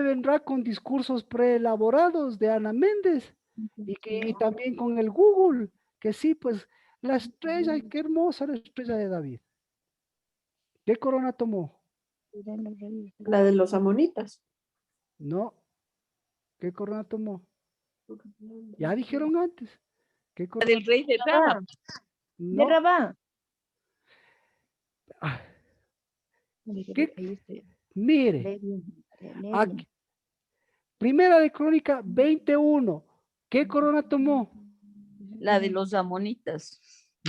[SPEAKER 1] vendrá con discursos preelaborados de Ana Méndez y también con el Google, que sí, pues la estrella, qué hermosa la estrella de David. ¿Qué corona tomó?
[SPEAKER 6] La de los amonitas.
[SPEAKER 1] No, ¿qué corona tomó? Ya dijeron antes. ¿Qué
[SPEAKER 8] La
[SPEAKER 1] corona?
[SPEAKER 8] del rey de Rama.
[SPEAKER 11] De
[SPEAKER 1] No.
[SPEAKER 11] Rabá.
[SPEAKER 1] Ah, mire, aquí, Primera de Crónica 21. ¿Qué corona tomó?
[SPEAKER 8] La de los amonitas.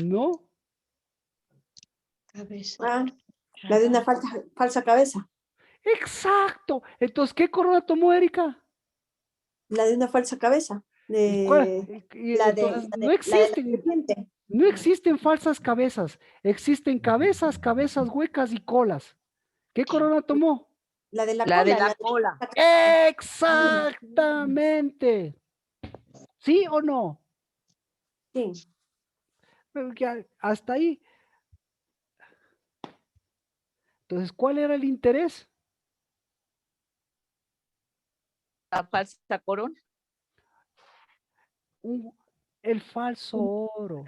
[SPEAKER 1] No.
[SPEAKER 6] Ah, la de una falsa cabeza.
[SPEAKER 1] Exacto. Entonces, ¿qué corona tomó Erika?
[SPEAKER 6] La de una falsa cabeza.
[SPEAKER 1] ¿Y cuál? Entonces, no existen falsas cabezas. Existen cabezas huecas y colas. ¿Qué corona tomó?
[SPEAKER 6] La de la
[SPEAKER 8] La de
[SPEAKER 6] cola.
[SPEAKER 8] la cola.
[SPEAKER 1] Exactamente. ¿Sí o no?
[SPEAKER 6] Sí.
[SPEAKER 1] Pero ya, hasta ahí. Entonces, ¿cuál era el interés?
[SPEAKER 8] La falsa corona.
[SPEAKER 1] El falso oro.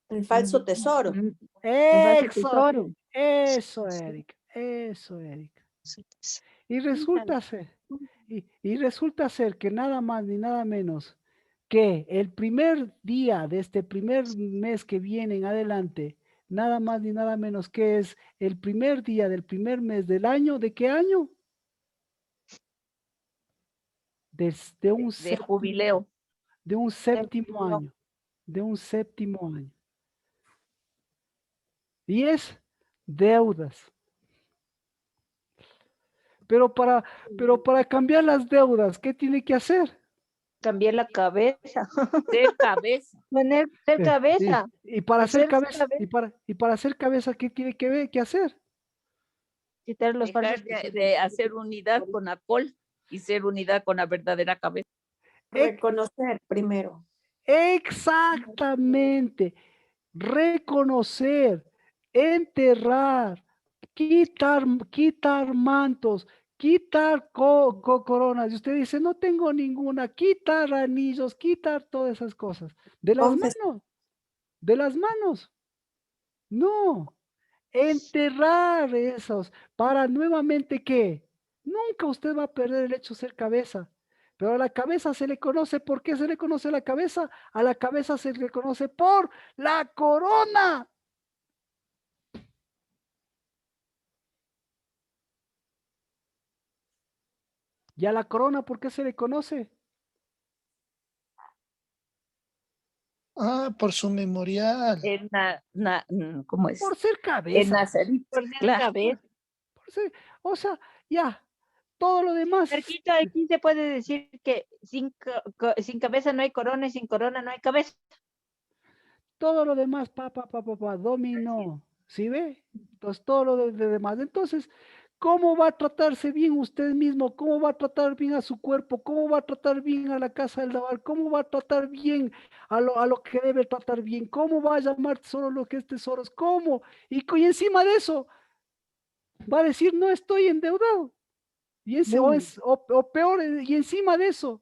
[SPEAKER 6] El falso tesoro.
[SPEAKER 1] Eso, Erika. Eso, Erika. Y resulta ser que nada más ni nada menos que el primer día de este primer mes que viene en adelante, nada más ni nada menos que es el primer día del primer mes del año. ¿De qué año? De
[SPEAKER 8] jubileo.
[SPEAKER 1] De un séptimo año. De un séptimo año. Y es deudas. Pero para cambiar las deudas, ¿qué tiene que hacer?
[SPEAKER 11] Cambiar la cabeza.
[SPEAKER 8] Ser cabeza.
[SPEAKER 11] Ser cabeza.
[SPEAKER 1] Y para hacer cabeza, y para hacer cabeza, ¿qué tiene que hacer?
[SPEAKER 11] Quitar los
[SPEAKER 8] Dejar de hacer unidad con la col y ser unidad con la verdadera cabeza.
[SPEAKER 6] Reconocer primero.
[SPEAKER 1] Exactamente. Reconocer, enterrar, quitar mantos, quitar coronas. Y usted dice, no tengo ninguna, quitar anillos, quitar todas esas cosas. De las manos. De las manos. No. Enterrar esos para nuevamente ¿qué? Nunca usted va a perder el hecho de ser cabeza. Pero a la cabeza se le conoce, ¿por qué se le conoce la cabeza? A la cabeza se le conoce por la corona. ¿Y a la corona por qué se le conoce?
[SPEAKER 2] Ah, por su memorial.
[SPEAKER 8] ¿Cómo es?
[SPEAKER 1] Por ser cabeza.
[SPEAKER 11] Por ser cabeza.
[SPEAKER 1] O sea, ya, todo lo demás.
[SPEAKER 11] Marquito, aquí se puede decir que sin cabeza no hay corona y sin corona no hay cabeza.
[SPEAKER 1] Todo lo demás, dominó. ¿Sí ve? Entonces, todo lo demás. Entonces, ¿cómo va a tratarse bien usted mismo? ¿Cómo va a tratar bien a su cuerpo? ¿Cómo va a tratar bien a la casa del Dabar? ¿Cómo va a tratar bien a lo que debe tratar bien? ¿Cómo va a llamar tesoro lo que es tesoros? ¿Cómo? Y encima de eso, va a decir, no estoy endeudado. O peor, y encima de eso,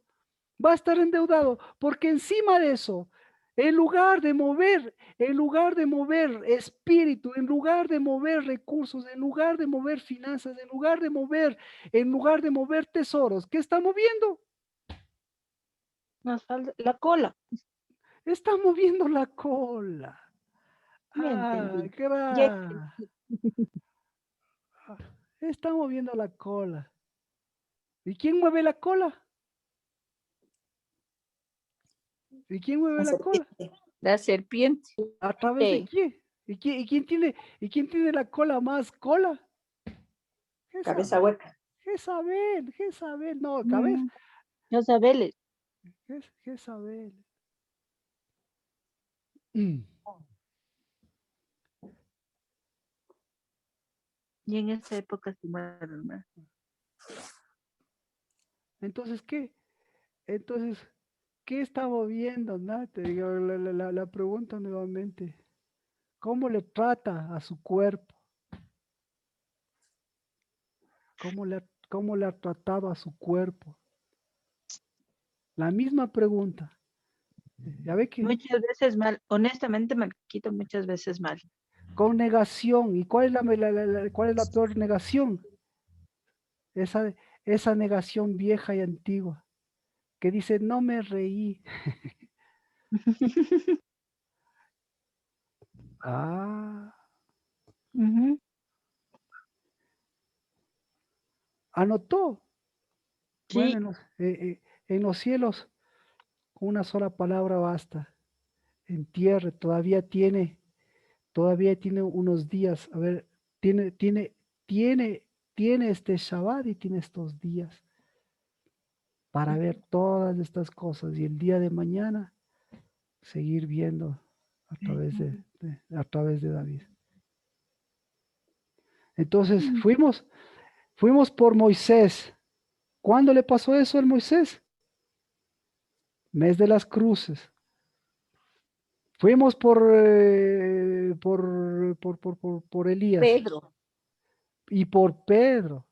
[SPEAKER 1] va a estar endeudado, porque encima de eso, en lugar de mover espíritu, en lugar de mover recursos, en lugar de mover finanzas, en lugar de mover tesoros, ¿qué está moviendo?
[SPEAKER 11] Nos falta la cola.
[SPEAKER 1] Está moviendo la cola. Está moviendo la cola. ¿Y quién mueve la cola? ¿Y quién mueve la cola?
[SPEAKER 8] La serpiente.
[SPEAKER 1] ¿A través de quién? ¿Y quién tiene la cola más cola?
[SPEAKER 6] Cabeza hueca.
[SPEAKER 1] Jezabel, no, cabeza.
[SPEAKER 11] Jezabel.
[SPEAKER 1] Jezabel.
[SPEAKER 11] Y en esa época se mueren más.
[SPEAKER 1] Entonces, ¿qué? ¿Qué estamos viendo? ¿No? Te digo, la pregunta nuevamente. ¿Cómo le trata a su cuerpo? ¿Cómo le ha tratado a su cuerpo? La misma pregunta. Ya ve que
[SPEAKER 11] Muchas veces mal, honestamente, Marquito, muchas veces mal.
[SPEAKER 1] con negación. ¿Y cuál es cuál es la peor negación? Esa negación vieja y antigua que dice, no me reí. Ah,
[SPEAKER 11] Ujú.
[SPEAKER 1] anotó.
[SPEAKER 11] Sí,
[SPEAKER 1] Bueno, en los cielos, con una sola palabra basta. En tierra todavía tiene unos días. A ver, tiene este Shabbat y tiene estos días para ver todas estas cosas. Y el día de mañana seguir viendo a a través de David. Entonces fuimos por Moisés. ¿Cuándo le pasó eso al Moisés? Mes de las cruces. Fuimos por Elías
[SPEAKER 8] Pedro.
[SPEAKER 1] y por Pedro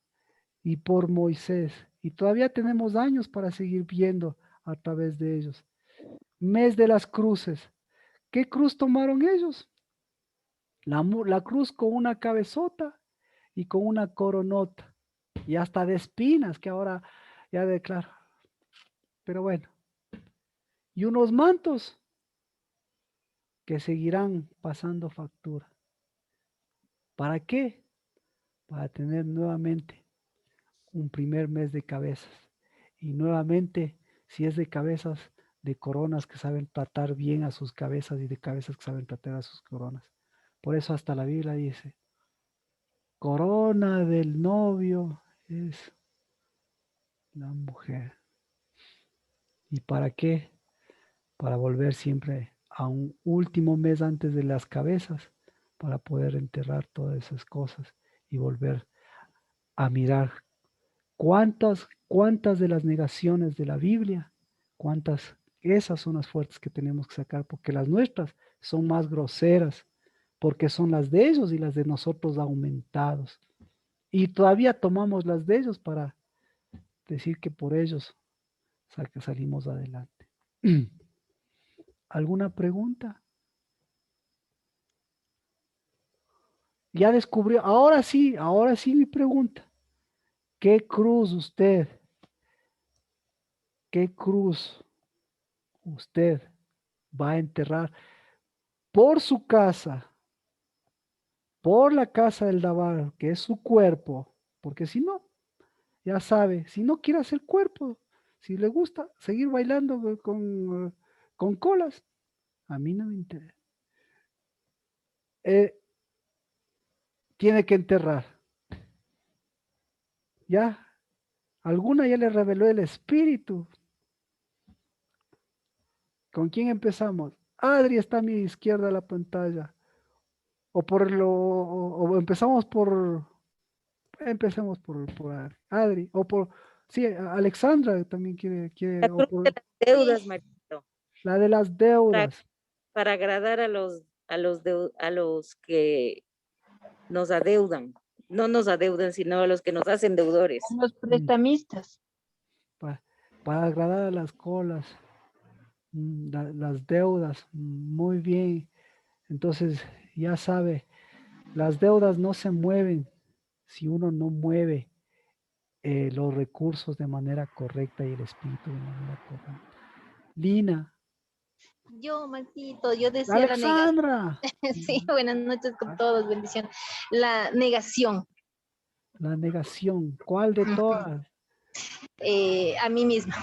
[SPEAKER 1] y por Moisés. Y todavía tenemos años para seguir viendo a través de ellos. Mes de las cruces. ¿Qué cruz tomaron ellos? La cruz con una cabezota y con una coronota. Y hasta de espinas, que ahora ya declaro. Pero bueno. Y unos mantos que seguirán pasando factura. ¿Para qué? Para tener nuevamente un primer mes de cabezas. Y nuevamente, si es de cabezas, de coronas que saben tratar bien a sus cabezas y de cabezas que saben tratar a sus coronas. Por eso hasta la Biblia dice, corona del novio es la mujer. ¿Y para qué? Para volver siempre a un último mes antes de las cabezas, para poder enterrar todas esas cosas y volver a mirar cuántas de las negaciones de la Biblia, esas son las fuertes que tenemos que sacar, porque las nuestras son más groseras, porque son las de ellos y las de nosotros aumentados. Y todavía tomamos las de ellos para decir que por ellos salimos adelante. ¿Alguna pregunta? Ya descubrió, ahora sí mi pregunta. ¿Qué cruz usted va a enterrar por su casa, por la casa del Dabar, que es su cuerpo? Porque si no, ya sabe, si no quiere hacer cuerpo, si le gusta seguir bailando con colas, a mí no me interesa. Tiene que enterrar. Ya, alguna ya le reveló el espíritu. ¿Con quién empezamos? Adri está a mi izquierda de la pantalla. O empecemos por Adri. Sí, Alexandra también quiere,
[SPEAKER 8] La cruz de las deudas, Marquito.
[SPEAKER 1] la de las deudas.
[SPEAKER 8] Para agradar a los que nos adeudan. No nos adeudan, sino a los que nos hacen deudores.
[SPEAKER 11] los prestamistas.
[SPEAKER 1] Para agradar a las colas, las deudas, muy bien. Entonces, ya sabe, las deudas no se mueven si uno no mueve los recursos de manera correcta y el espíritu de manera correcta. Lina.
[SPEAKER 12] Yo, Marquito, yo decía
[SPEAKER 1] Alexandra.
[SPEAKER 12] Sí, buenas noches con todos, bendición. La negación.
[SPEAKER 1] La negación, ¿cuál de todas?
[SPEAKER 12] A mí misma.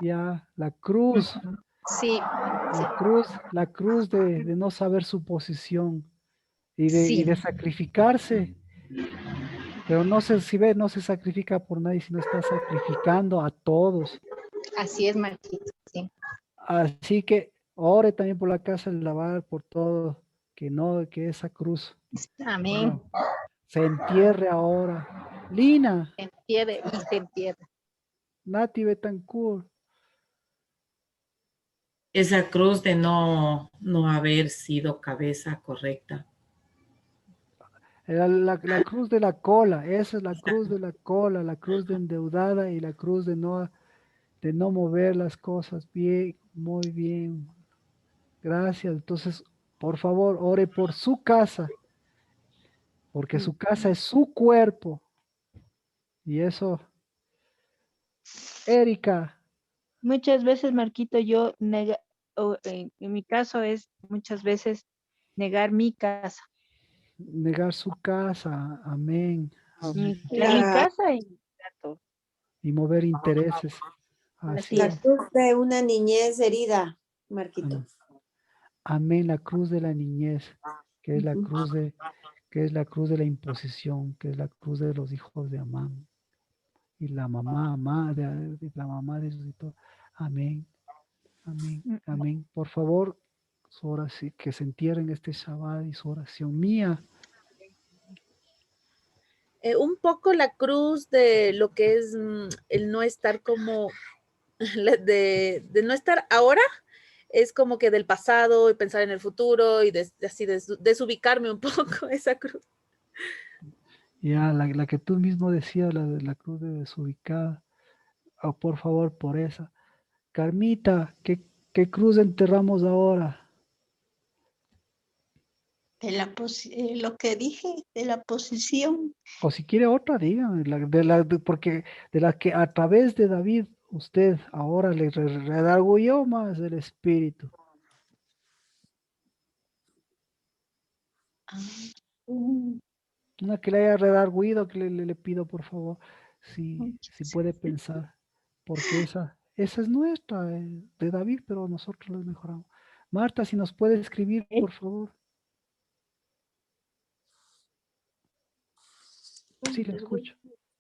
[SPEAKER 1] Ya, la cruz.
[SPEAKER 12] Sí.
[SPEAKER 1] La cruz de no saber su posición y
[SPEAKER 12] Sí.
[SPEAKER 1] de sacrificarse. Pero no se sacrifica por nadie, sino está sacrificando a todos.
[SPEAKER 12] Así es, Marquito, sí.
[SPEAKER 1] Así que ore también por la casa del lavar, por todo, que esa cruz
[SPEAKER 12] Amén.
[SPEAKER 1] se entierre ahora. Lina.
[SPEAKER 12] Se entierre y se entierra.
[SPEAKER 1] Nati Betancourt.
[SPEAKER 13] esa cruz de no haber sido cabeza correcta.
[SPEAKER 1] La cruz de la cola, esa es la cruz de la cola, la cruz de endeudada y la cruz de no mover las cosas bien, muy bien. Gracias. Entonces, por favor, ore por su casa, porque su casa es su cuerpo. Y eso, Erika,
[SPEAKER 11] Muchas veces, Marquito, en mi caso es muchas veces negar mi casa.
[SPEAKER 1] negar su casa, amén, amén.
[SPEAKER 11] Mi casa y mi gato.
[SPEAKER 1] Y mover intereses. Así
[SPEAKER 11] Así
[SPEAKER 6] La
[SPEAKER 1] es.
[SPEAKER 11] es.
[SPEAKER 6] cruz de una niñez herida, Marquito.
[SPEAKER 1] Amén. Amén, la cruz de la niñez, que es la cruz que es la cruz de la imposición, que es la cruz de los hijos de Amán. Y la mamá de la mamá de Jesucristo. Amén. Amén. Amén. Por favor, su oración, que se entierren este Shabbat y su oración mía.
[SPEAKER 7] Un poco la cruz de lo que es el no estar como, de no estar ahora, es como que del pasado y pensar en el futuro y así desubicarme un poco esa cruz.
[SPEAKER 1] Ya, la que tú mismo decías, la de la cruz de desubicada. Oh, por favor, por esa. Carmita, ¿qué cruz enterramos ahora?
[SPEAKER 10] Lo que dije, de la posición.
[SPEAKER 1] O si quiere otra, dígame, porque de la que a través de David usted ahora le redarguyó más el espíritu. Una que le haya redarguido, que le pido por favor, si puede pensar, porque esa es nuestra, de David, pero nosotros la mejoramos. Marta, si nos puede escribir, por favor. Sí, le escucho.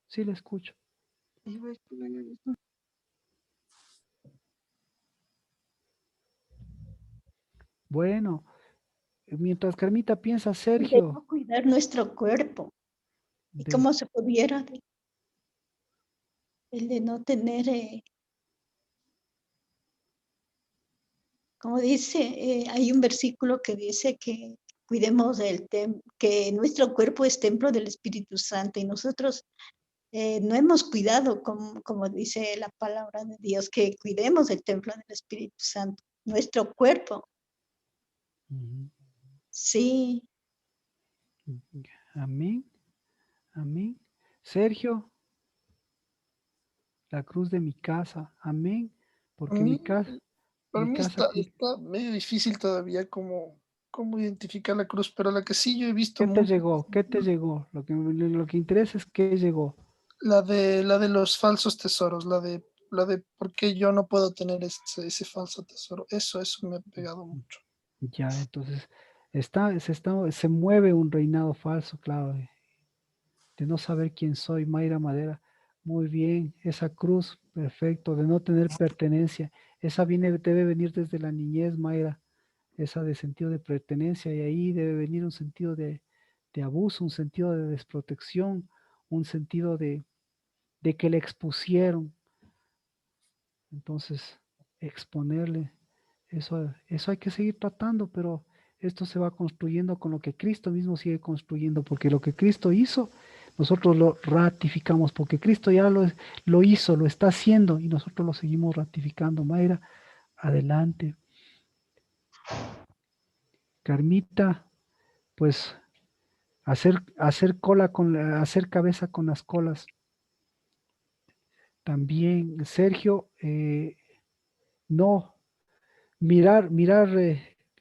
[SPEAKER 1] Sí, le escucho. Bueno, mientras Carmita piensa, Sergio.
[SPEAKER 10] Debemos cuidar nuestro cuerpo. ¿Y cómo se pudiera? El de no tener, como dice, hay un versículo que dice que cuidemos que nuestro cuerpo es templo del Espíritu Santo y nosotros no hemos cuidado, como dice la palabra de Dios, que cuidemos el templo del Espíritu Santo, nuestro cuerpo. Sí.
[SPEAKER 1] Amén. Amén. Sergio, la cruz de mi casa. Amén. Porque mi casa.
[SPEAKER 2] Para mí está medio difícil todavía cómo identificar la cruz, pero la que sí yo he visto
[SPEAKER 1] ¿Qué te
[SPEAKER 2] mucho,
[SPEAKER 1] llegó? ¿Qué te llegó? Lo que interesa es qué llegó.
[SPEAKER 2] la de los falsos tesoros, la de por qué yo no puedo tener ese falso tesoro. Eso me ha pegado mucho.
[SPEAKER 1] Ya, entonces se mueve un reinado falso, claro, de no saber quién soy, Mayra Madera. Muy bien, esa cruz, perfecto, de no tener pertenencia. Esa debe venir desde la niñez, Mayra, esa de sentido de pertenencia, y ahí debe venir un sentido de abuso, un sentido de desprotección, un sentido de que le expusieron. Entonces, exponerle, eso hay que seguir tratando, pero esto se va construyendo con lo que Cristo mismo sigue construyendo, porque lo que Cristo hizo, nosotros lo ratificamos, porque Cristo ya lo hizo, lo está haciendo y nosotros lo seguimos ratificando. Mayra, adelante. Carmita, pues hacer hacer cabeza con las colas. También, Sergio, no, mirar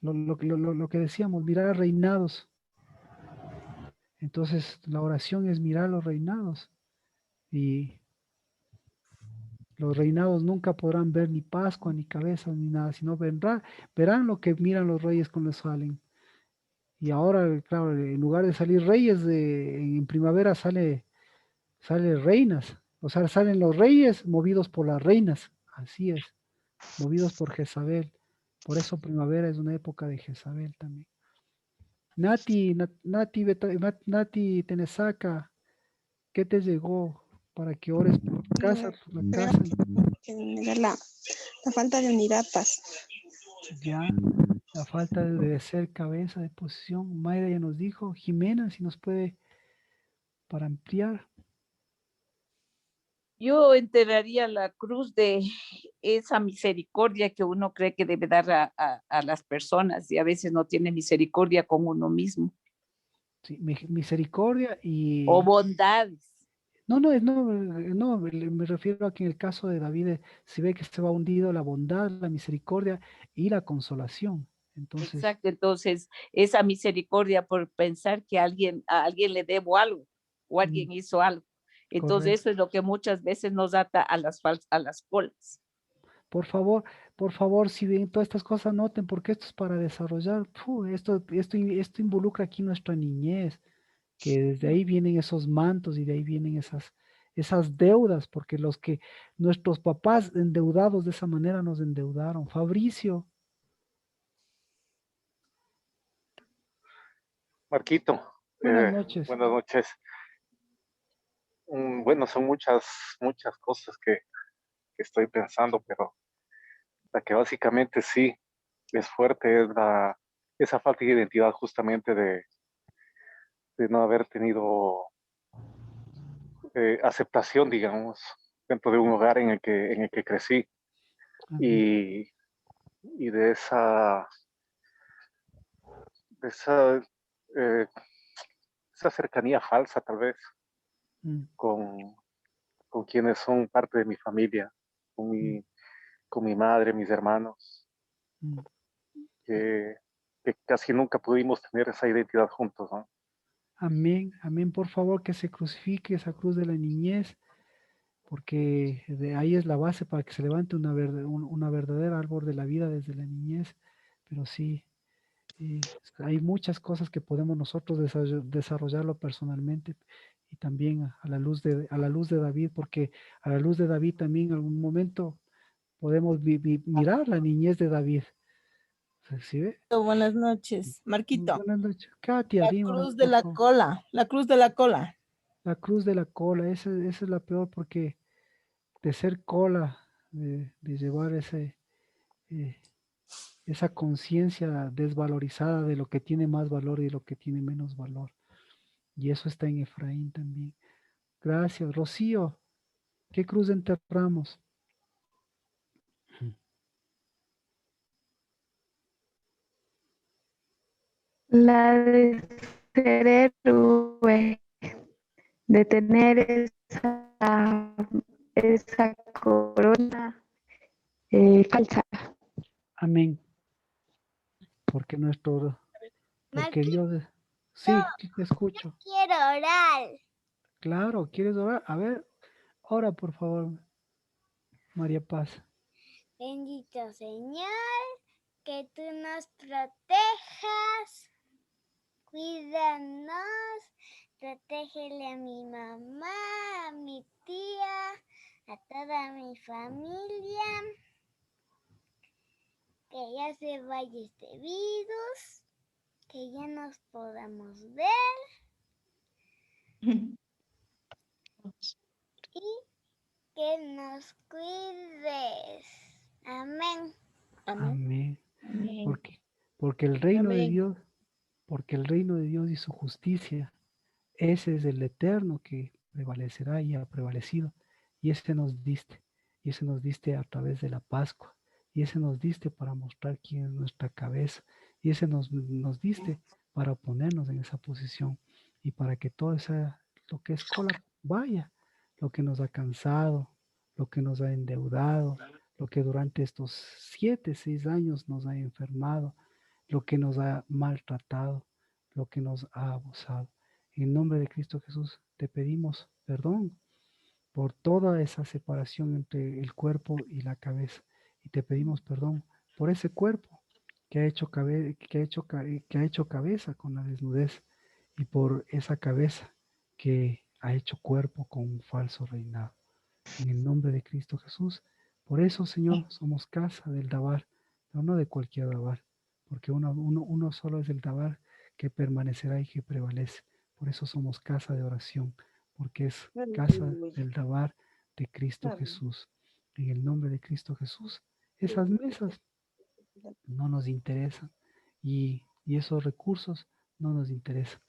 [SPEAKER 1] lo que decíamos, mirar reinados. Entonces, la oración es mirar los reinados. Y los reinados nunca podrán ver ni Pascua, ni cabezas, ni nada, sino verán lo que miran los reyes cuando salen. Y ahora, claro, en lugar de salir reyes, en primavera sale reinas. O sea, salen los reyes movidos por las reinas. Así es, movidos por Jezabel. Por eso primavera es una época de Jezabel también. Nati Tenesaca, ¿qué te llegó para que ores por casa, por la casa?
[SPEAKER 5] La falta de unidad, paz.
[SPEAKER 1] Ya, la falta de ser cabeza de posición. Mayra ya nos dijo. Jimena, si nos puede, para ampliar.
[SPEAKER 14] Yo enterraría la cruz de esa misericordia que uno cree que debe dar a las personas y a veces no tiene misericordia con uno mismo.
[SPEAKER 1] Sí, misericordia y...
[SPEAKER 14] O bondades.
[SPEAKER 1] No, me refiero a que en el caso de David se ve que se va hundido la bondad, la misericordia y la consolación. Entonces,
[SPEAKER 14] exacto, entonces esa misericordia por pensar que a alguien le debo algo o alguien hizo algo. Entonces
[SPEAKER 1] correcto.
[SPEAKER 14] eso es lo que muchas veces nos ata a las colas.
[SPEAKER 1] Por favor, si ven todas estas cosas, noten, porque esto es para desarrollar. Esto involucra aquí nuestra niñez, que desde ahí vienen esos mantos y de ahí vienen esas deudas, porque nuestros papás endeudados de esa manera nos endeudaron. Fabricio.
[SPEAKER 15] Marquito,
[SPEAKER 1] Buenas noches.
[SPEAKER 15] buenas noches. Bueno, son muchas cosas que estoy pensando, pero la que básicamente sí es fuerte es esa falta de identidad justamente de no haber tenido aceptación, digamos, dentro de un hogar en el que crecí y, y de eh, esa cercanía falsa tal vez con, con quienes son parte de mi familia, con mi madre, mis hermanos, que casi nunca pudimos tener esa identidad juntos, ¿no?
[SPEAKER 1] Amén, amén, por favor, que se crucifique esa cruz de la niñez, porque de ahí es la base para que se levante una verdadera árbol de la vida desde la niñez. Pero sí, hay muchas cosas que podemos nosotros desarrollarlo personalmente y también a la luz de David, porque a la luz de David también en algún momento podemos mirar la niñez de David. ¿Sí ve?
[SPEAKER 16] Buenas noches, Marquito.
[SPEAKER 1] Buenas noches. Katia,
[SPEAKER 16] La
[SPEAKER 1] dime,
[SPEAKER 16] cruz de
[SPEAKER 1] por
[SPEAKER 16] la
[SPEAKER 1] favor.
[SPEAKER 16] cola, la cruz de la cola.
[SPEAKER 1] La cruz de la cola, esa es la peor porque de ser cola, de llevar eh, esa conciencia desvalorizada de lo que tiene más valor y lo que tiene menos valor. Y eso está en Efraín también. Gracias. Rocío, ¿qué cruz enterramos?
[SPEAKER 17] La de ser héroe, de tener esa corona falsa.
[SPEAKER 1] Amén. Porque Dios, sí, te escucho.
[SPEAKER 9] Quiero orar.
[SPEAKER 1] Claro, ¿quieres orar? A ver, ora por favor, María Paz.
[SPEAKER 9] Bendito Señor, que tú nos protejas, cuídanos, protégele a mi mamá, a mi tía, a toda mi familia, que ya se vaya este virus, que ya nos podamos ver y que nos cuides. Amén.
[SPEAKER 1] Amén.
[SPEAKER 9] Amén.
[SPEAKER 1] Porque el reino de
[SPEAKER 9] Amén.
[SPEAKER 1] Dios, porque el reino de Dios y su justicia, ese es el eterno que prevalecerá y ha prevalecido. Y ese nos diste, y ese nos diste a través de la Pascua, y ese nos diste para mostrar quién es nuestra cabeza, y ese nos diste para ponernos en esa posición y para que todo lo que es cola vaya, lo que nos ha cansado, lo que nos ha endeudado, lo que durante estos 7, 6 años nos ha enfermado, lo que nos ha maltratado, lo que nos ha abusado. En nombre de Cristo Jesús te pedimos perdón por toda esa separación entre el cuerpo y la cabeza. Y te pedimos perdón por ese cuerpo que ha hecho cabeza con la desnudez y por esa cabeza que ha hecho cuerpo con un falso reinado. En el nombre de Cristo Jesús. Por eso, Señor, somos casa del Dabar, pero no de cualquier Dabar, porque uno solo es el Dabar que permanecerá y que prevalece. Por eso somos casa de oración, porque es casa del Dabar de Cristo Jesús. En el nombre de Cristo Jesús, esas mesas no nos interesan y esos recursos no nos interesan.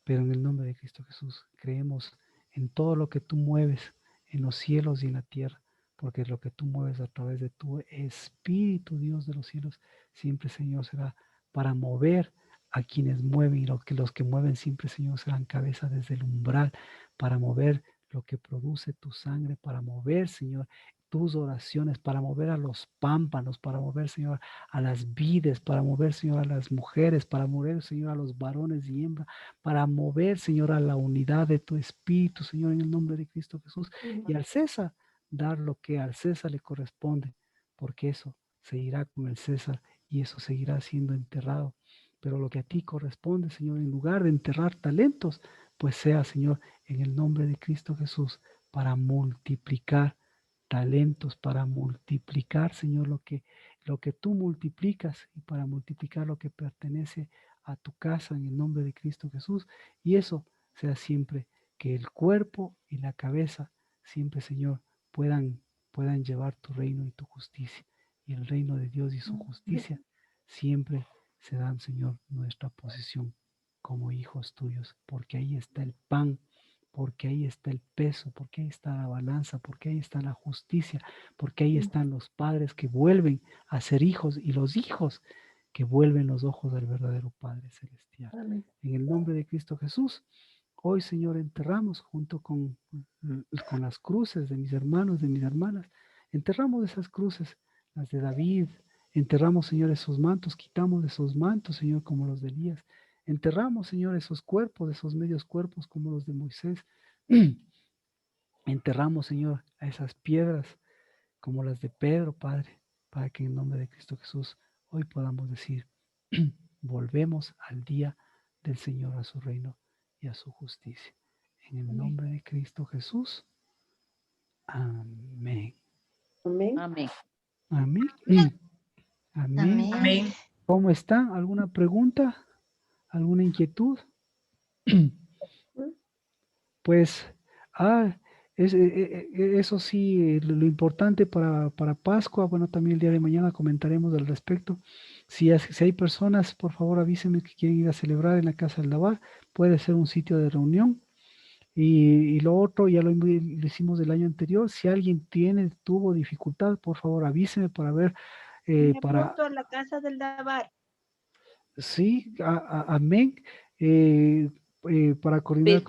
[SPEAKER 1] Pero en el nombre de Cristo Jesús creemos en todo lo que tú mueves en los cielos y en la tierra, porque lo que tú mueves a través de tu Espíritu, Dios de los cielos, siempre, Señor, será para mover a quienes mueven, y los que mueven siempre, Señor, serán cabeza desde el umbral, para mover lo que produce tu sangre, para mover, Señor, tus oraciones, para mover a los pámpanos, para mover, Señor, a las vides, para mover, Señor, a las mujeres, para mover, Señor, a los varones y hembras, para mover, Señor, a la unidad de tu Espíritu, Señor, en el nombre de Cristo Jesús. Y al César, dar lo que al César le corresponde, porque eso se irá con el César y eso seguirá siendo enterrado. Pero lo que a ti corresponde, Señor, en lugar de enterrar talentos, pues sea, Señor, en el nombre de Cristo Jesús, para multiplicar talentos, para multiplicar, Señor, lo que tú multiplicas, y para multiplicar lo que pertenece a tu casa en el nombre de Cristo Jesús. Y eso sea siempre que el cuerpo y la cabeza siempre, Señor, puedan llevar tu reino y tu justicia. Y el reino de Dios y su justicia siempre serán, Señor, nuestra posición como hijos tuyos, porque ahí está el pan, porque ahí está el peso, porque ahí está la balanza, porque ahí está la justicia, porque ahí están los padres que vuelven a ser hijos y los hijos que vuelven los ojos del verdadero Padre Celestial. Amén. En el nombre de Cristo Jesús, hoy, Señor, enterramos junto con las cruces de mis hermanos, de mis hermanas, enterramos esas cruces, las de David, enterramos, Señor, esos mantos, quitamos esos mantos, Señor, como los de Elías, enterramos, Señor, esos cuerpos, esos medios cuerpos como los de Moisés, enterramos, Señor, a esas piedras como las de Pedro, Padre, para que en el nombre de Cristo Jesús hoy podamos decir, volvemos al día del Señor, a su reino y a su justicia. En el nombre de Cristo Jesús. Amén.
[SPEAKER 6] Amén.
[SPEAKER 14] Amén.
[SPEAKER 1] Amén. Amén.
[SPEAKER 14] Amén.
[SPEAKER 1] ¿Cómo están? ¿Alguna pregunta? ¿Alguna inquietud? Pues, eso sí, lo importante para Pascua, bueno, también el día de mañana comentaremos al respecto. Si hay personas, por favor avísenme que quieren ir a celebrar en la Casa del Dabar, puede ser un sitio de reunión. Y lo otro, ya lo hicimos del año anterior, si alguien tuvo dificultad, por favor avíseme para ver,
[SPEAKER 11] Me apunto a la Casa del Dabar.
[SPEAKER 1] Sí, amén. Para coordinar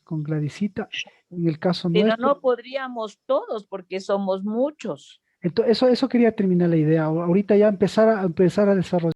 [SPEAKER 1] con Gladysita, en el caso
[SPEAKER 14] Pero
[SPEAKER 1] nuestro.
[SPEAKER 14] no podríamos todos porque somos muchos.
[SPEAKER 1] Entonces, eso quería terminar la idea. Ahorita ya empezar a desarrollar.